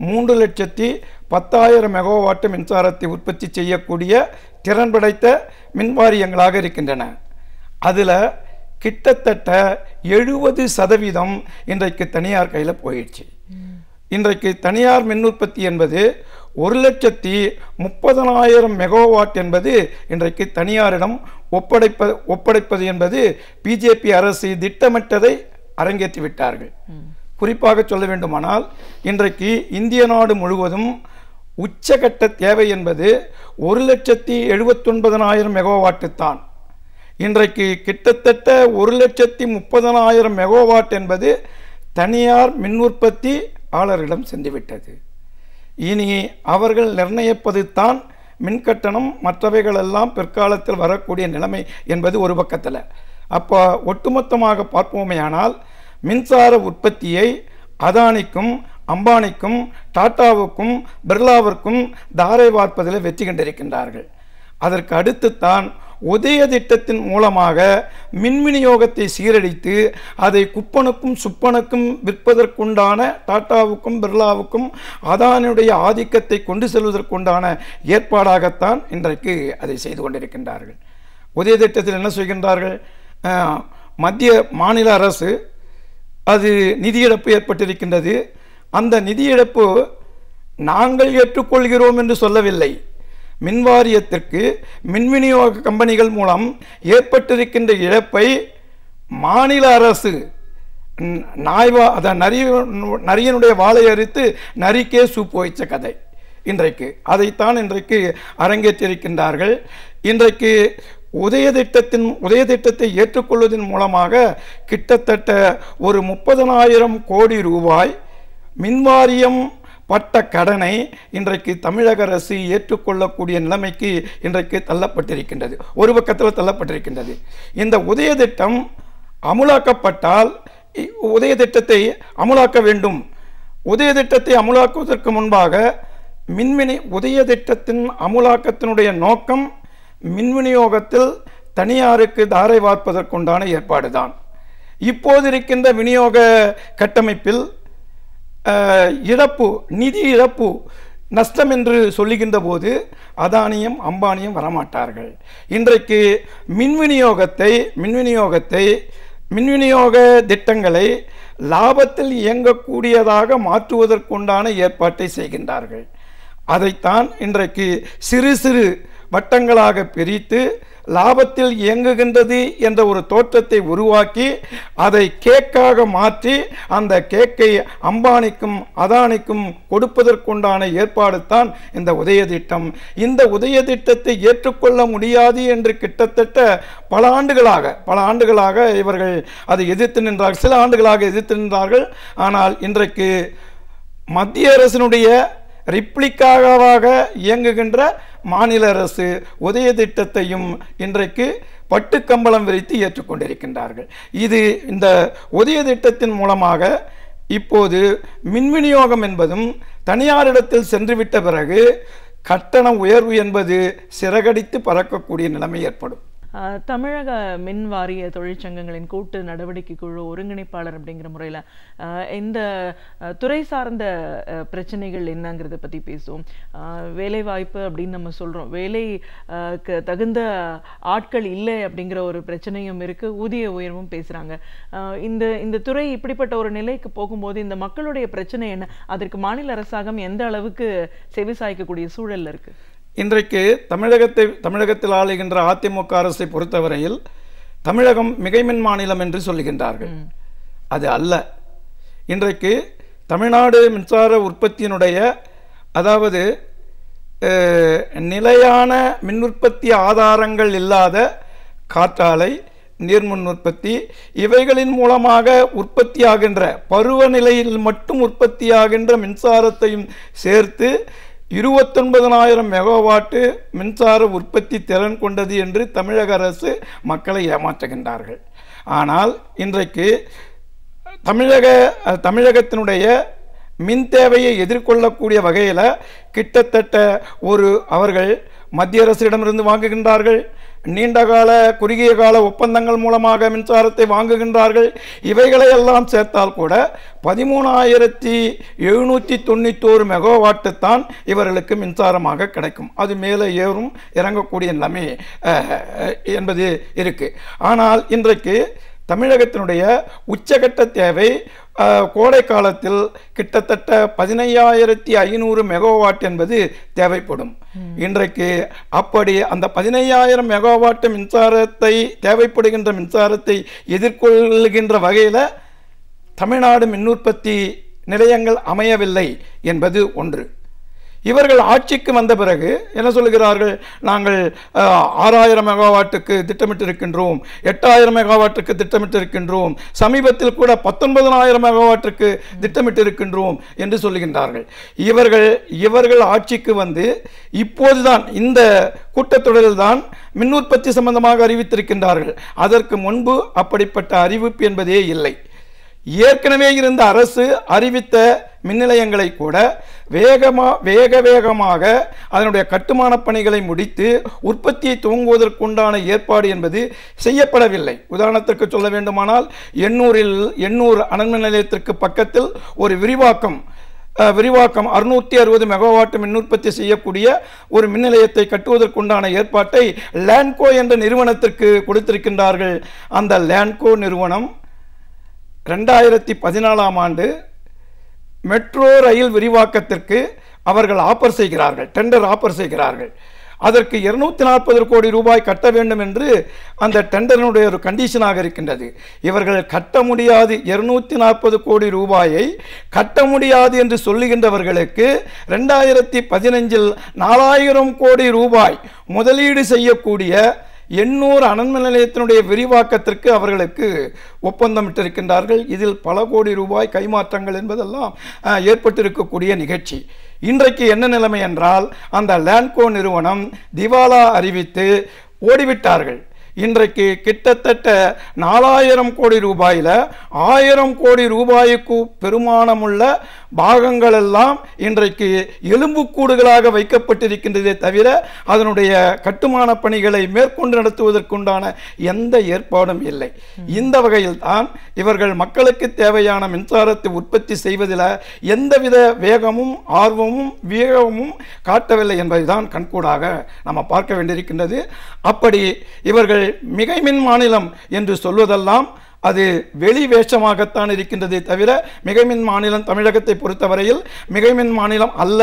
3,10,000 மெகாவாட் மின்சாரத்தை உற்பத்தி செய்யக்கூடிய திறன் படைத்த மின்வாரியங்களாக இருக்கின்றன. அதில் கிட்டத்தட்ட 70% இன்றைக்கு தனியார் கையில் போயிடுச்சு. இன்றைக்கு தனியார் மின் உற்பத்தி என்பது 1,30,000 மெகாவாட் என்பது இன்றைக்கு தனியாரிடம் ஒப்படைப்பது என்பது பிஜேபி அரசு திட்டமிட்டதை அரங்கேற்றிவிட்டார்கள். குறிப்பாக சொல்ல வேண்டுமானால் இன்றைக்கு இந்திய நாடு முழுவதும் உச்சகட்ட தேவை என்பது 1,79,000 மெகாவாட்டு தான். இன்றைக்கு கிட்டத்தட்ட 1,30,000 மெகாவாட் என்பது தனியார் மின் உற்பத்தி ஆளர்களிடம் சென்றுவிட்டது. இனி அவர்கள் நிர்ணயிப்பது தான் மின்கட்டணம், மற்றவைகளெல்லாம் பிற்காலத்தில் வரக்கூடிய நிலைமை என்பது ஒரு பக்கத்தில். அப்போ ஒட்டுமொத்தமாக பார்ப்போமேயானால் மின்சார உற்பத்தியை அதானிக்கும், அம்பானிக்கும், டாட்டாவுக்கும், பிர்லாவிற்கும் தாரை வார்ப்பதில் வெற்றி கண்டிருக்கின்றார்கள். அதற்கு அடுத்து தான் உதய திட்டத்தின் மூலமாக மின் விநியோகத்தை சீரழித்து அதை குப்பனுக்கும் சுப்பனுக்கும் விற்பதற்குண்டான டாட்டாவுக்கும் பிர்லாவுக்கும் அதானுடைய ஆதிக்கத்தை கொண்டு செல்வதற்குண்டான ஏற்பாடாகத்தான் இன்றைக்கு அதை செய்து கொண்டிருக்கின்றார்கள். உதய திட்டத்தில் என்ன செய்கின்றார்கள்? மத்திய மாநில அரசு அது நிதி இழப்பு ஏற்பட்டிருக்கின்றது. அந்த நிதி இழப்பு நாங்கள் ஏற்றுக்கொள்கிறோம் என்று சொல்லவில்லை. மின் வாரியத்திற்கு மின் விநியோக கம்பெனிகள் மூலம் ஏற்பட்டிருக்கின்ற இழப்பை மாநில அரசு நரியனுடைய வாளை அறுத்து நரிக்கே சூப்பு வைச்ச கதை இன்றைக்கு அதைத்தான் இன்றைக்கு அரங்கேற்றிருக்கின்றார்கள். இன்றைக்கு உதய திட்டத்தை ஏற்றுக்கொள்வதன் மூலமாக கிட்டத்தட்ட ஒரு 30,000 கோடி ரூபாய் மின்வாரியம் பட்ட கடனை இன்றைக்கு தமிழக அரசு ஏற்றுக்கொள்ளக்கூடிய நிலைமைக்கு இன்றைக்கு தள்ளப்பட்டிருக்கின்றது, ஒரு பக்கத்தில் தள்ளப்பட்டிருக்கின்றது. இந்த உதய திட்டம் அமுலாக்கப்பட்டால் உதய திட்டத்தை அமுலாக்க வேண்டும். உதய திட்டத்தை அமுலாக்குவதற்கு முன்பாக உதய திட்டத்தின் அமுலாக்கத்தினுடைய நோக்கம் மின் விநியோகத்தில் தனியாருக்கு தாரை வார்ப்பதற்குண்டான ஏற்பாடுதான். இப்போது இருக்கின்ற விநியோக கட்டமைப்பில் நிதி இழப்பு, நஷ்டம் என்று சொல்லுகின்ற போது அதானியும் அம்பானியும் வரமாட்டார்கள். இன்றைக்கு மின் விநியோக திட்டங்களை லாபத்தில் இயங்கக்கூடியதாக மாற்றுவதற்குண்டான ஏற்பாட்டை செய்கின்றார்கள். அதைத்தான் இன்றைக்கு சிறு சிறு வட்டங்களாக பிரித்து லாபத்தில் இயங்குகின்றது என்ற ஒரு தோற்றத்தை உருவாக்கி அதை கேக்காக மாற்றி அந்த கேக்கை அம்பானிக்கும் அதானிக்கும் கொடுப்பதற்குண்டான ஏற்பாடு தான் இந்த உதய திட்டம். இந்த உதய திட்டத்தை ஏற்றுக்கொள்ள முடியாது என்று கிட்டத்தட்ட பல ஆண்டுகளாக இவர்கள் அதை எதிர்த்து நின்றார்கள். சில ஆண்டுகளாக எதிர்த்து நின்றார்கள். ஆனால் இன்றைக்கு மத்திய அரசினுடைய ரிப்ளிக்காக இயங்குகின்ற மாநில அரசு உதய திட்டத்தையும் இன்றைக்கு பட்டுக்கம்பளம் விரித்து ஏற்றுக்கொண்டிருக்கின்றார்கள். இந்த உதய திட்டத்தின் மூலமாக இப்போது மின் விநியோகம் என்பதும் தனியாரிடத்தில் சென்றுவிட்ட பிறகு கட்டண உயர்வு என்பது சிறகடித்து பறக்கக்கூடிய நிலைமை ஏற்படும். தமிழக மின் வாரிய தொழிற்சங்கங்களின் கூட்டு நடவடிக்கை குழு ஒருங்கிணைப்பாளர் அப்படிங்கிற முறையில் இந்த துறை சார்ந்த பிரச்சனைகள் என்னங்கிறத பற்றி பேசுவோம். வேலைவாய்ப்பு அப்படின்னு நம்ம சொல்கிறோம், வேலைக்கு தகுந்த ஆட்கள் இல்லை அப்படிங்கிற ஒரு பிரச்சனையும் இருக்குது, ஊதிய உயர்வும் பேசுகிறாங்க. இந்த துறை இப்படிப்பட்ட ஒரு நிலைக்கு போகும்போது இந்த மக்களுடைய பிரச்சனை என்ன, அதற்கு மாநில அரசாங்கம் எந்த அளவுக்கு செவிசாய்க்கக்கூடிய சூழல் இருக்குது? இன்றைக்கு தமிழகத்தில் ஆளுகின்ற அதிமுக அரசை பொறுத்தவரையில் தமிழகம் மிகைமின் மாநிலம் என்று சொல்லுகின்றார்கள். அது அல்ல. இன்றைக்கு தமிழ்நாடு மின்சார உற்பத்தியினுடைய அதாவது நிலையான மின் உற்பத்தி ஆதாரங்கள் இல்லாத காற்றாலை, நீர்மின் உற்பத்தி, இவைகளின் மூலமாக உற்பத்தியாகின்ற பருவநிலையில் மட்டும் உற்பத்தியாகின்ற மின்சாரத்தையும் சேர்த்து 29,000 மெகாவாட்டு மின்சார உற்பத்தி திறன் கொண்டது என்று தமிழக அரசு மக்களை ஏமாற்றுகின்றார்கள். ஆனால் இன்றைக்கு தமிழகத்தினுடைய மின் தேவையை எதிர்கொள்ளக்கூடிய வகையில் கிட்டத்தட்ட அவர்கள் மத்திய அரசிடமிருந்து வாங்குகின்றார்கள், நீண்டகால குறுகிய கால ஒப்பந்தங்கள் மூலமாக மின்சாரத்தை வாங்குகின்றார்கள். இவைகளை எல்லாம் சேர்த்தால் கூட 13,791 மெகாவாட்டு தான் இவர்களுக்கு மின்சாரமாக கிடைக்கும். அது மேலே ஏறும் இறங்கக்கூடிய நிலைமை என்பது இருக்கு. ஆனால் இன்றைக்கு தமிழகத்தினுடைய உச்சகட்ட தேவை கோடை காலத்தில் கிட்டத்தட்ட 15,500 மெகாவாட் என்பது தேவைப்படும். இன்றைக்கு அப்படி அந்த 15,000 மெகாவாட் மின்சாரத்தை தேவைப்படுகின்ற மின்சாரத்தை எதிர்கொள்கின்ற வகையில் தமிழ்நாடு மின் உற்பத்தி நிலையங்கள் அமையவில்லை என்பது ஒன்று. இவர்கள் ஆட்சிக்கு வந்த பிறகு என்ன சொல்கிறார்கள், நாங்கள் 6,000 மெகாவாட்டுக்கு திட்டமிட்டிருக்கின்றோம், 8,000 மெகாவாட்டுக்கு திட்டமிட்டிருக்கின்றோம், சமீபத்தில் கூட 19,000 மெகாவாட்டுக்கு திட்டமிட்டிருக்கின்றோம் என்று சொல்லுகின்றார்கள். இவர்கள் ஆட்சிக்கு வந்து இப்போதுதான் இந்த கூட்டத்தொடரில்தான் மின் உற்பத்தி சம்பந்தமாக அறிவித்திருக்கின்றார்கள். அதற்கு முன்பு அப்படிப்பட்ட அறிவிப்பு என்பதே இல்லை. ஏற்கனவே இருந்த அரசு அறிவித்த மின் நிலையங்களை கூட வேகமாக அதனுடைய கட்டுமான பணிகளை முடித்து உற்பத்தியை துவங்குவதற்குண்டான ஏற்பாடு என்பது செய்யப்படவில்லை. உதாரணத்திற்கு சொல்ல வேண்டுமானால் எண்ணூர் அனல்மின் நிலையத்திற்கு பக்கத்தில் ஒரு விரிவாக்கம் 660 மெகாவாட் மின் உற்பத்தி செய்யக்கூடிய ஒரு மின் நிலையத்தை கட்டுவதற்குண்டான ஏற்பாட்டை லேண்ட்கோ என்ற நிறுவனத்திற்கு கொடுத்திருக்கின்றார்கள். அந்த லேண்ட்கோ நிறுவனம் 2014ஆம் ஆண்டு மெட்ரோ ரயில் விரிவாக்கத்திற்கு அவர்கள் டெண்டர் ஆஃபர் செய்கிறார்கள். அதற்கு 240 கோடி ரூபாய் கட்ட வேண்டும் என்று அந்த டெண்டரினுடைய ஒரு கண்டிஷனாக இருக்கின்றது. இவர்கள் கட்ட முடியாது, 240 கோடி ரூபாயை கட்ட முடியாது என்று சொல்லுகின்றவர்களுக்கு 2015இல் 4,000 கோடி ரூபாய் முதலீடு செய்யக்கூடிய 800 அனல்மின் நிலையத்தினுடைய விரிவாக்கத்திற்கு அவர்களுக்கு ஒப்பந்தமிட்டிருக்கின்றார்கள். இதில் பல கோடி ரூபாய் கைமாற்றங்கள் என்பதெல்லாம் ஏற்பட்டிருக்கக்கூடிய நிகழ்ச்சி. இன்றைக்கு என்ன நிலைமை என்றால், அந்த லேண்ட்கோ நிறுவனம் திவாலா அறிவித்து ஓடிவிட்டார்கள். இன்றைக்கு கிட்டத்தட்ட 4,000 கோடி ரூபாயில் 1,000 கோடி ரூபாய்க்கு பெருமானமுள்ள பாகங்கள் எல்லாம் இன்றைக்கு எலும்புக்கூடுகளாக வைக்கப்பட்டிருக்கின்றதே தவிர அதனுடைய கட்டுமான பணிகளை மேற்கொண்டு நடத்துவதற்குண்டான எந்த ஏற்பாடும் இல்லை. இந்த வகையில் தான் இவர்கள் மக்களுக்கு தேவையான மின்சாரத்தை உற்பத்தி செய்வதில் எந்தவித வேகமும் ஆர்வமும் வேகமும் காட்டவில்லை என்பதுதான் கண்கூடாக நம்ம பார்க்க வேண்டியிருக்கின்றது. அப்படி இவர்கள் மிகை மின் மாநிலம் என்று சொல்வதெல்லாம் அது வெளி வேஷமாகத்தான் இருக்கின்றதே தவிர மிகைமின் மாநிலம் தமிழகத்தை பொறுத்தவரையில் மிகைமின் மாநிலம் அல்ல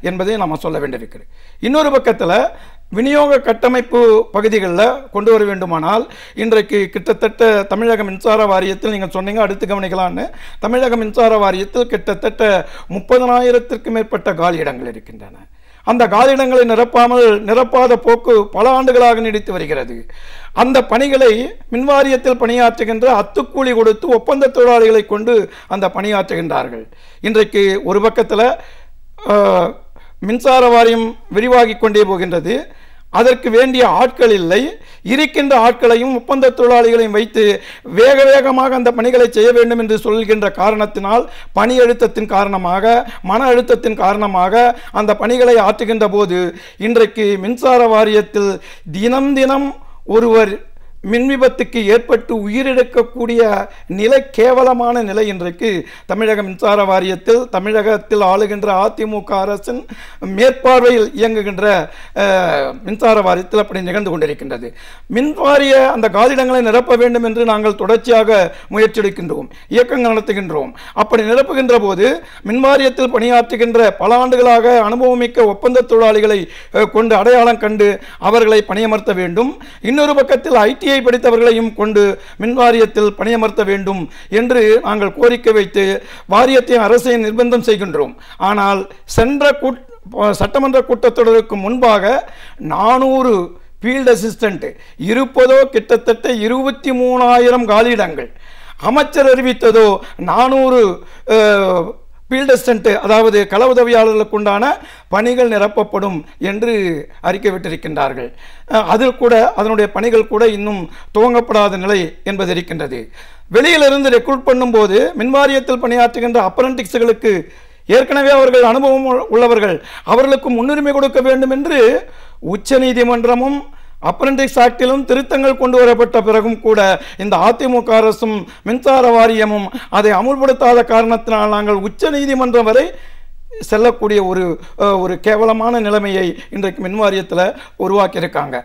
என்பதை நாம் சொல்ல வேண்டியிருக்கிறது. இன்னொரு பக்கத்தில் விநியோக கட்டமைப்பு பகுதிகளில் கொண்டு வர வேண்டுமானால் இன்றைக்கு கிட்டத்தட்ட தமிழக மின்சார வாரியத்தில் நீங்கள் சொன்னீங்க அடுத்து கவனிக்கலான்னு, தமிழக மின்சார வாரியத்தில் கிட்டத்தட்ட 30,000க்கும் மேற்பட்ட காலி இடங்கள் இருக்கின்றன. அந்த காலியிடங்களை நிரப்பாத போக்கு பல ஆண்டுகளாக நீடித்து வருகிறது. அந்த பணிகளை மின்வாரியத்தில் பணியாற்றுகின்ற அத்துக்கூலி கொடுத்து ஒப்பந்த தொழிலாளிகளை கொண்டு அந்த பணியாற்றுகின்றார்கள். இன்றைக்கு ஒரு பக்கத்தில் மின்சார வாரியம் விரிவாகி கொண்டே போகின்றது. அதற்கு வேண்டிய ஆட்கள் இல்லை. இருக்கின்ற ஆட்களையும் ஒப்பந்த தொழிலாளிகளையும் வைத்து வேகமாக அந்த பணிகளை செய்ய வேண்டும் என்று சொல்கின்ற காரணத்தினால் பணி அழுத்தத்தின் காரணமாக மன அழுத்தத்தின் காரணமாக அந்த பணிகளை ஆற்றுகின்ற போது இன்றைக்கு மின்சார வாரியத்தில் தினம் ஒருவர் மின் விபத்துக்கு ஏற்பட்டு உயிரிழக்கக்கூடிய நிலை, கேவலமான நிலை இன்றைக்கு தமிழக மின்சார வாரியத்தில் தமிழகத்தில் ஆளுகின்ற அதிமுக அரசின் மேற்பார்வையில் இயங்குகின்ற மின்சார வாரியத்தில் அப்படி நிகழ்ந்து கொண்டிருக்கின்றது. மின்வாரிய அந்த காலிடங்களை நிரப்ப வேண்டும் என்று நாங்கள் தொடர்ச்சியாக முயற்சி எடுக்கின்றோம், இயக்கங்கள் நடத்துகின்றோம். அப்படி நிரப்புகின்ற போது மின்வாரியத்தில் பணியாற்றுகின்ற பல ஆண்டுகளாக அனுபவமிக்க ஒப்பந்த தொழிலாளிகளை கொண்டு அடையாளம் கண்டு அவர்களை பணியமர்த்த வேண்டும். இன்னொரு பக்கத்தில் ஐடிஐ படித்தவர்களையும் கொண்டு மின்வாரியத்தில் பணியமர்த்த வேண்டும் என்று நாங்கள் கோரிக்கை வைத்து வாரியத்தின் அரசை நிர்பந்தம் செய்கின்றோம். ஆனால் சென்ற சட்டமன்ற கூட்டத்தொடருக்கு முன்பாக 400 ஃபீல்டு அசிஸ்டன்ட் இருப்பதோ கிட்டத்தட்ட 23,000 காலியிடங்கள். அமைச்சர் அறிவித்ததோ 400 ஃபீல்டு அசிஸ்டன்ட், அதாவது கள உதவியாளர்களுக்கு உண்டான பணிகள் நிரப்பப்படும் என்று அறிக்கை விட்டிருக்கின்றார்கள். அதில் கூட அதனுடைய பணிகள் கூட இன்னும் துவங்கப்படாத நிலை என்பது இருக்கின்றது. வெளியிலிருந்து ரெக்ரூட் பண்ணும்போது மின்வாரியத்தில் பணியாற்றுகின்ற அப்ரண்டிஸ்களுக்கு ஏற்கனவே அவர்கள் அனுபவம் உள்ளவர்கள், அவர்களுக்கு முன்னுரிமை கொடுக்க வேண்டும் என்று உச்ச நீதிமன்றமும் அப்ரண்டிஸ் ஆக்டிலும் திருத்தங்கள் கொண்டு வரப்பட்ட பிறகும் கூட இந்த அதிமுக அரசும் மின்சார வாரியமும் அதை அமுல்படுத்தாத காரணத்தினால் நாங்கள் உச்ச நீதிமன்றம் வரை செல்லக்கூடிய ஒரு கேவலமான நிலைமையை இன்றைக்கு மின்வாரியத்தில் உருவாக்கியிருக்காங்க.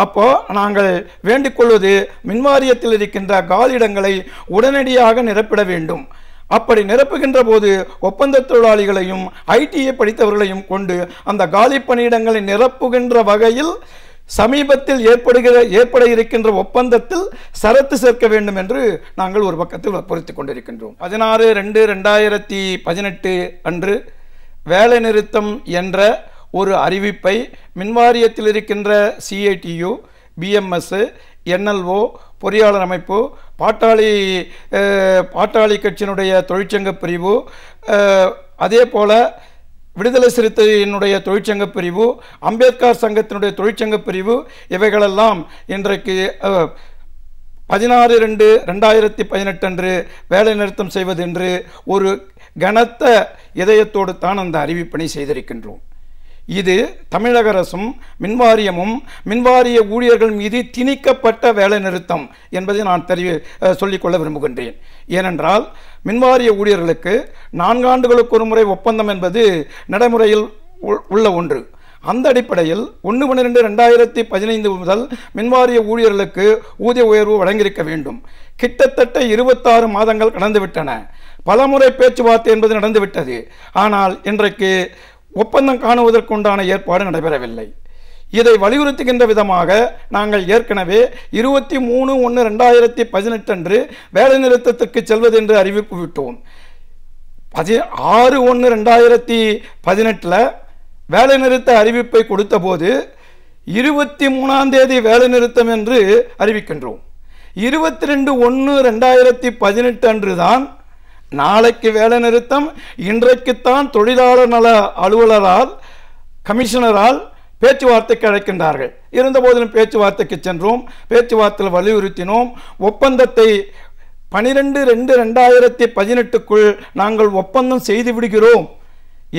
அப்போ நாங்கள் வேண்டிக் கொள்வது மின்வாரியத்தில் இருக்கின்ற காலியிடங்களை உடனடியாக நிரப்பிட வேண்டும். அப்படி நிரப்புகின்ற போது ஒப்பந்த தொழிலாளிகளையும் ஐடிஐ படித்தவர்களையும் கொண்டு அந்த காலி பணியிடங்களை நிரப்புகின்ற வகையில் சமீபத்தில் ஏற்பட இருக்கின்ற ஒப்பந்தத்தில் சரத்து சேர்க்க வேண்டும் என்று நாங்கள் ஒரு பக்கத்தில் வற்புறுத்திக் கொண்டிருக்கின்றோம். 16/2/2018 அன்று வேலை நிறுத்தம் என்ற ஒரு அறிவிப்பை மின்வாரியத்தில் இருக்கின்ற CITU, BMS, NLO, பொறியாளர் அமைப்பு, பாட்டாளி கட்சியினுடைய தொழிற்சங்க பிரிவு, அதே போல விடுதலை சிறுத்தையினுடைய தொழிற்சங்க பிரிவு, அம்பேத்கர் சங்கத்தினுடைய தொழிற்சங்க பிரிவு, இவைகளெல்லாம் இன்றைக்கு 16/2/2018 அன்று வேலை நிறுத்தம் செய்வது என்று ஒரு கனத்த இதயத்தோடு தான் அந்த அறிவிப்பினை செய்திருக்கின்றோம். இது தமிழக அரசும் மின்வாரியமும் மின்வாரிய ஊழியர்கள் மீது திணிக்கப்பட்ட வேலை நிறுத்தம் என்பதை நான் சொல்லிக்கொள்ள விரும்புகின்றேன். ஏனென்றால் மின்வாரிய ஊழியர்களுக்கு 4 ஆண்டுகளுக்கு ஒரு முறை ஒப்பந்தம் என்பது நடைமுறையில் உள்ள ஒன்று. அந்த அடிப்படையில் 1/12/2015 முதல் மின்வாரிய ஊழியர்களுக்கு ஊதிய உயர்வு வழங்கியிருக்க வேண்டும். கிட்டத்தட்ட 26 மாதங்கள் கடந்துவிட்டன. பலமுறை பேச்சுவார்த்தை என்பது நடந்துவிட்டது. ஆனால் இன்றைக்கு ஒப்பந்தம் காணுவதற்குண்டான ஏற்பாடு நடைபெறவில்லை. இதை வலியுறுத்துகின்ற விதமாக நாங்கள் ஏற்கனவே 23/1/2018 அன்று வேலை நிறுத்தத்திற்கு செல்வது என்று அறிவிப்பு விட்டோம். 6/1/2018 வேலை நிறுத்த அறிவிப்பை கொடுத்த போது 23ஆம் தேதி வேலை நிறுத்தம் என்று அறிவிக்கின்றோம். 22/1/2018 அன்றுதான் நாளைக்கு வேலை நிறுத்தம், இன்றைக்குத்தான் தொழிலாளர் நல அலுவலரால் கமிஷனரால் பேச்சுவார்த்தைக்கு அழைக்கின்றார்கள். இருந்தபோதிலும் பேச்சுவார்த்தைக்கு சென்றோம். பேச்சுவார்த்தையில் வலியுறுத்தினோம். ஒப்பந்தத்தை 12/2/2018க்குள் நாங்கள் ஒப்பந்தம் செய்து விடுகிறோம்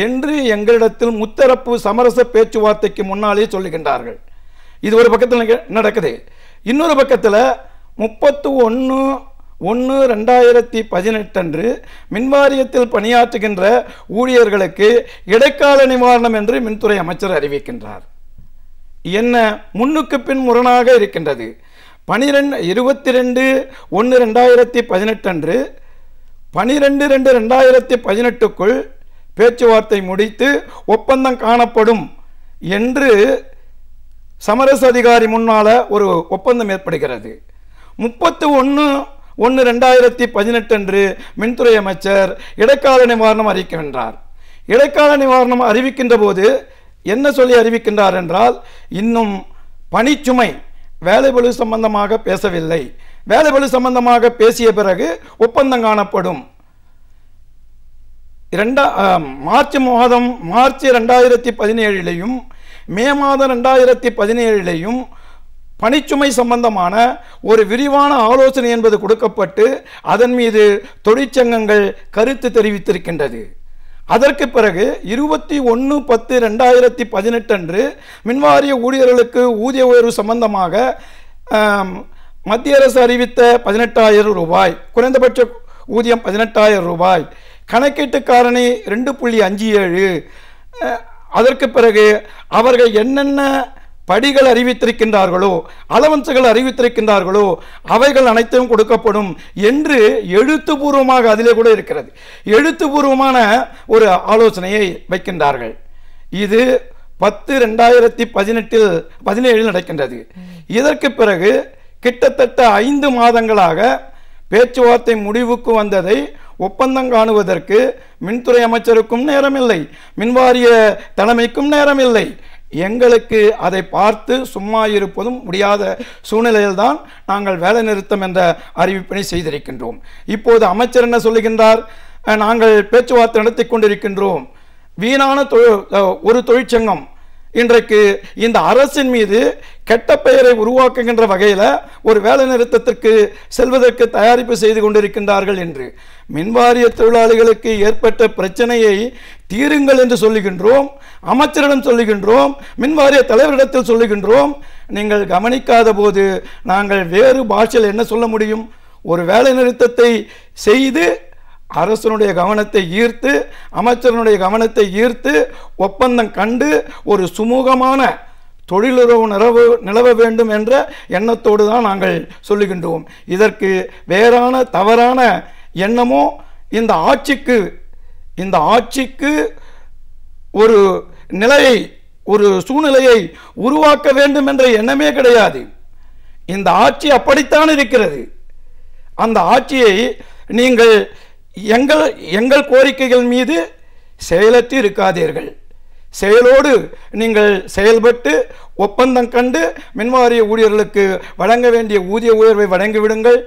என்று எங்களிடத்தில் முத்தரப்பு சமரச பேச்சுவார்த்தைக்கு முன்னாலே சொல்லுகின்றார்கள். இது ஒரு பக்கத்தில் நடக்குது. இன்னொரு பக்கத்தில் 31/1/2018 அன்று மின்வாரியத்தில் பணியாற்றுகின்ற ஊழியர்களுக்கு இடைக்கால நிவாரணம் என்று மின்துறை அமைச்சர் அறிவிக்கின்றார். என்ன முன்னுக்கு பின் முரணாக இருக்கின்றது. 22/1/2018 அன்று 12/2/2018க்குள் பேச்சுவார்த்தை முடித்து ஒப்பந்தம் காணப்படும் என்று சமரச அதிகாரி முன்னால ஒரு ஒப்பந்தம் ஏற்படுகிறது. 31/1/2018 அன்று மின்துறை அமைச்சர் இடைக்கால நிவாரணம் அறிவிக்கின்றார். இடைக்கால நிவாரணம் அறிவிக்கின்ற போது என்ன சொல்லி அறிவிக்கின்றார் என்றால், இன்னும் பணிச்சுமை வேலைபளு சம்பந்தமாக பேசவில்லை. வேலைபளு சம்பந்தமாக பேசிய பிறகு ஒப்பந்தம் காணப்படும். மார்ச் 2017 மே மாதம் 2017 பணிச்சுமை சம்பந்தமான ஒரு விரிவான ஆலோசனை என்பது கொடுக்கப்பட்டு அதன் மீது தொழிற்சங்கங்கள் கருத்து தெரிவித்திருக்கின்றது. அதற்கு பிறகு 21/10/2018 அன்று மின்வாரிய ஊழியர்களுக்கு ஊதிய உயர்வு சம்பந்தமாக மத்திய அரசு அறிவித்த 18,000 ரூபாய், குறைந்தபட்ச ஊதியம் 18,000 ரூபாய், கணக்கீட்டு காரணி 2.57. அதற்கு பிறகு அவர்கள் என்னென்ன படிகள் அறிவித்திருக்கின்றார்களோ, அலவன்ஸுகள் அறிவித்திருக்கின்றார்களோ அவைகள் அனைத்தும் கொடுக்கப்படும் என்று எழுத்துப்பூர்வமாக அதிலே கூட இருக்கிறது. எழுத்துப்பூர்வமான ஒரு ஆலோசனையை வைக்கின்றார்கள். இது 10/2017 நடக்கின்றது. இதற்கு பிறகு கிட்டத்தட்ட 5 மாதங்களாக பேச்சுவார்த்தை முடிவுக்கு வந்ததை ஒப்பந்தம் காணுவதற்கு மின்துறை அமைச்சருக்கும் நேரமில்லை, மின்வாரிய தலைமைக்கும் நேரமில்லை. எங்களுக்கு அதை பார்த்து சும்மா இருப்பதும் முடியாத சூழ்நிலையில்தான் நாங்கள் வேலை நிறுத்தம் என்ற அறிவிப்பினை செய்திருக்கின்றோம். இப்போது அமைச்சர் என்ன சொல்லுகின்றார்? நாங்கள் பேச்சுவார்த்தை நடத்தி கொண்டிருக்கின்றோம். வீணான ஒரு தொழிற்சங்கம் இன்றைக்கு இந்த அரசின் மீது கெட்ட பெயரை உருவாக்குகின்ற வகையில் ஒரு வேலை நிறுத்தத்திற்கு செல்வதற்கு தயாரிப்பு செய்து கொண்டிருக்கின்றார்கள் என்று. மின்வாரிய தொழிலாளிகளுக்கு ஏற்பட்ட பிரச்சனையை தீருங்கள் என்று சொல்லுகின்றோம், அமைச்சரிடம் சொல்லுகின்றோம், மின்வாரிய தலைவரிடத்தில் சொல்லுகின்றோம். நீங்கள் கவனிக்காத போது நாங்கள் வேறு பாஷையில் என்ன சொல்ல முடியும்? ஒரு வேலை நிறுத்தத்தை செய்து அரசனுடைய கவனத்தை ஈர்த்து, அமைச்சரனுடைய கவனத்தை ஈர்த்து ஒப்பந்தம் கண்டு ஒரு சுமூகமான தொழிலுறவு நிலவ வேண்டும் என்ற எண்ணத்தோடு தான் நாங்கள் சொல்லுகின்றோம். இதற்கு வேறான தவறான எண்ணமோ இந்த ஆட்சிக்கு ஒரு நிலையை, ஒரு சூழ்நிலையை உருவாக்க வேண்டும் என்ற எண்ணமே கிடையாது. இந்த ஆட்சி அப்படித்தான் இருக்கிறது. அந்த ஆட்சியை நீங்கள் எங்கள் கோரிக்கைகள் மீது செயலற்று இருக்காதீர்கள். செயலோடு நீங்கள் செயல்பட்டு ஒப்பந்தம் கண்டு மின்வாரிய ஊழியர்களுக்கு வழங்க வேண்டிய ஊதிய உயர்வை வழங்கிவிடுங்கள்.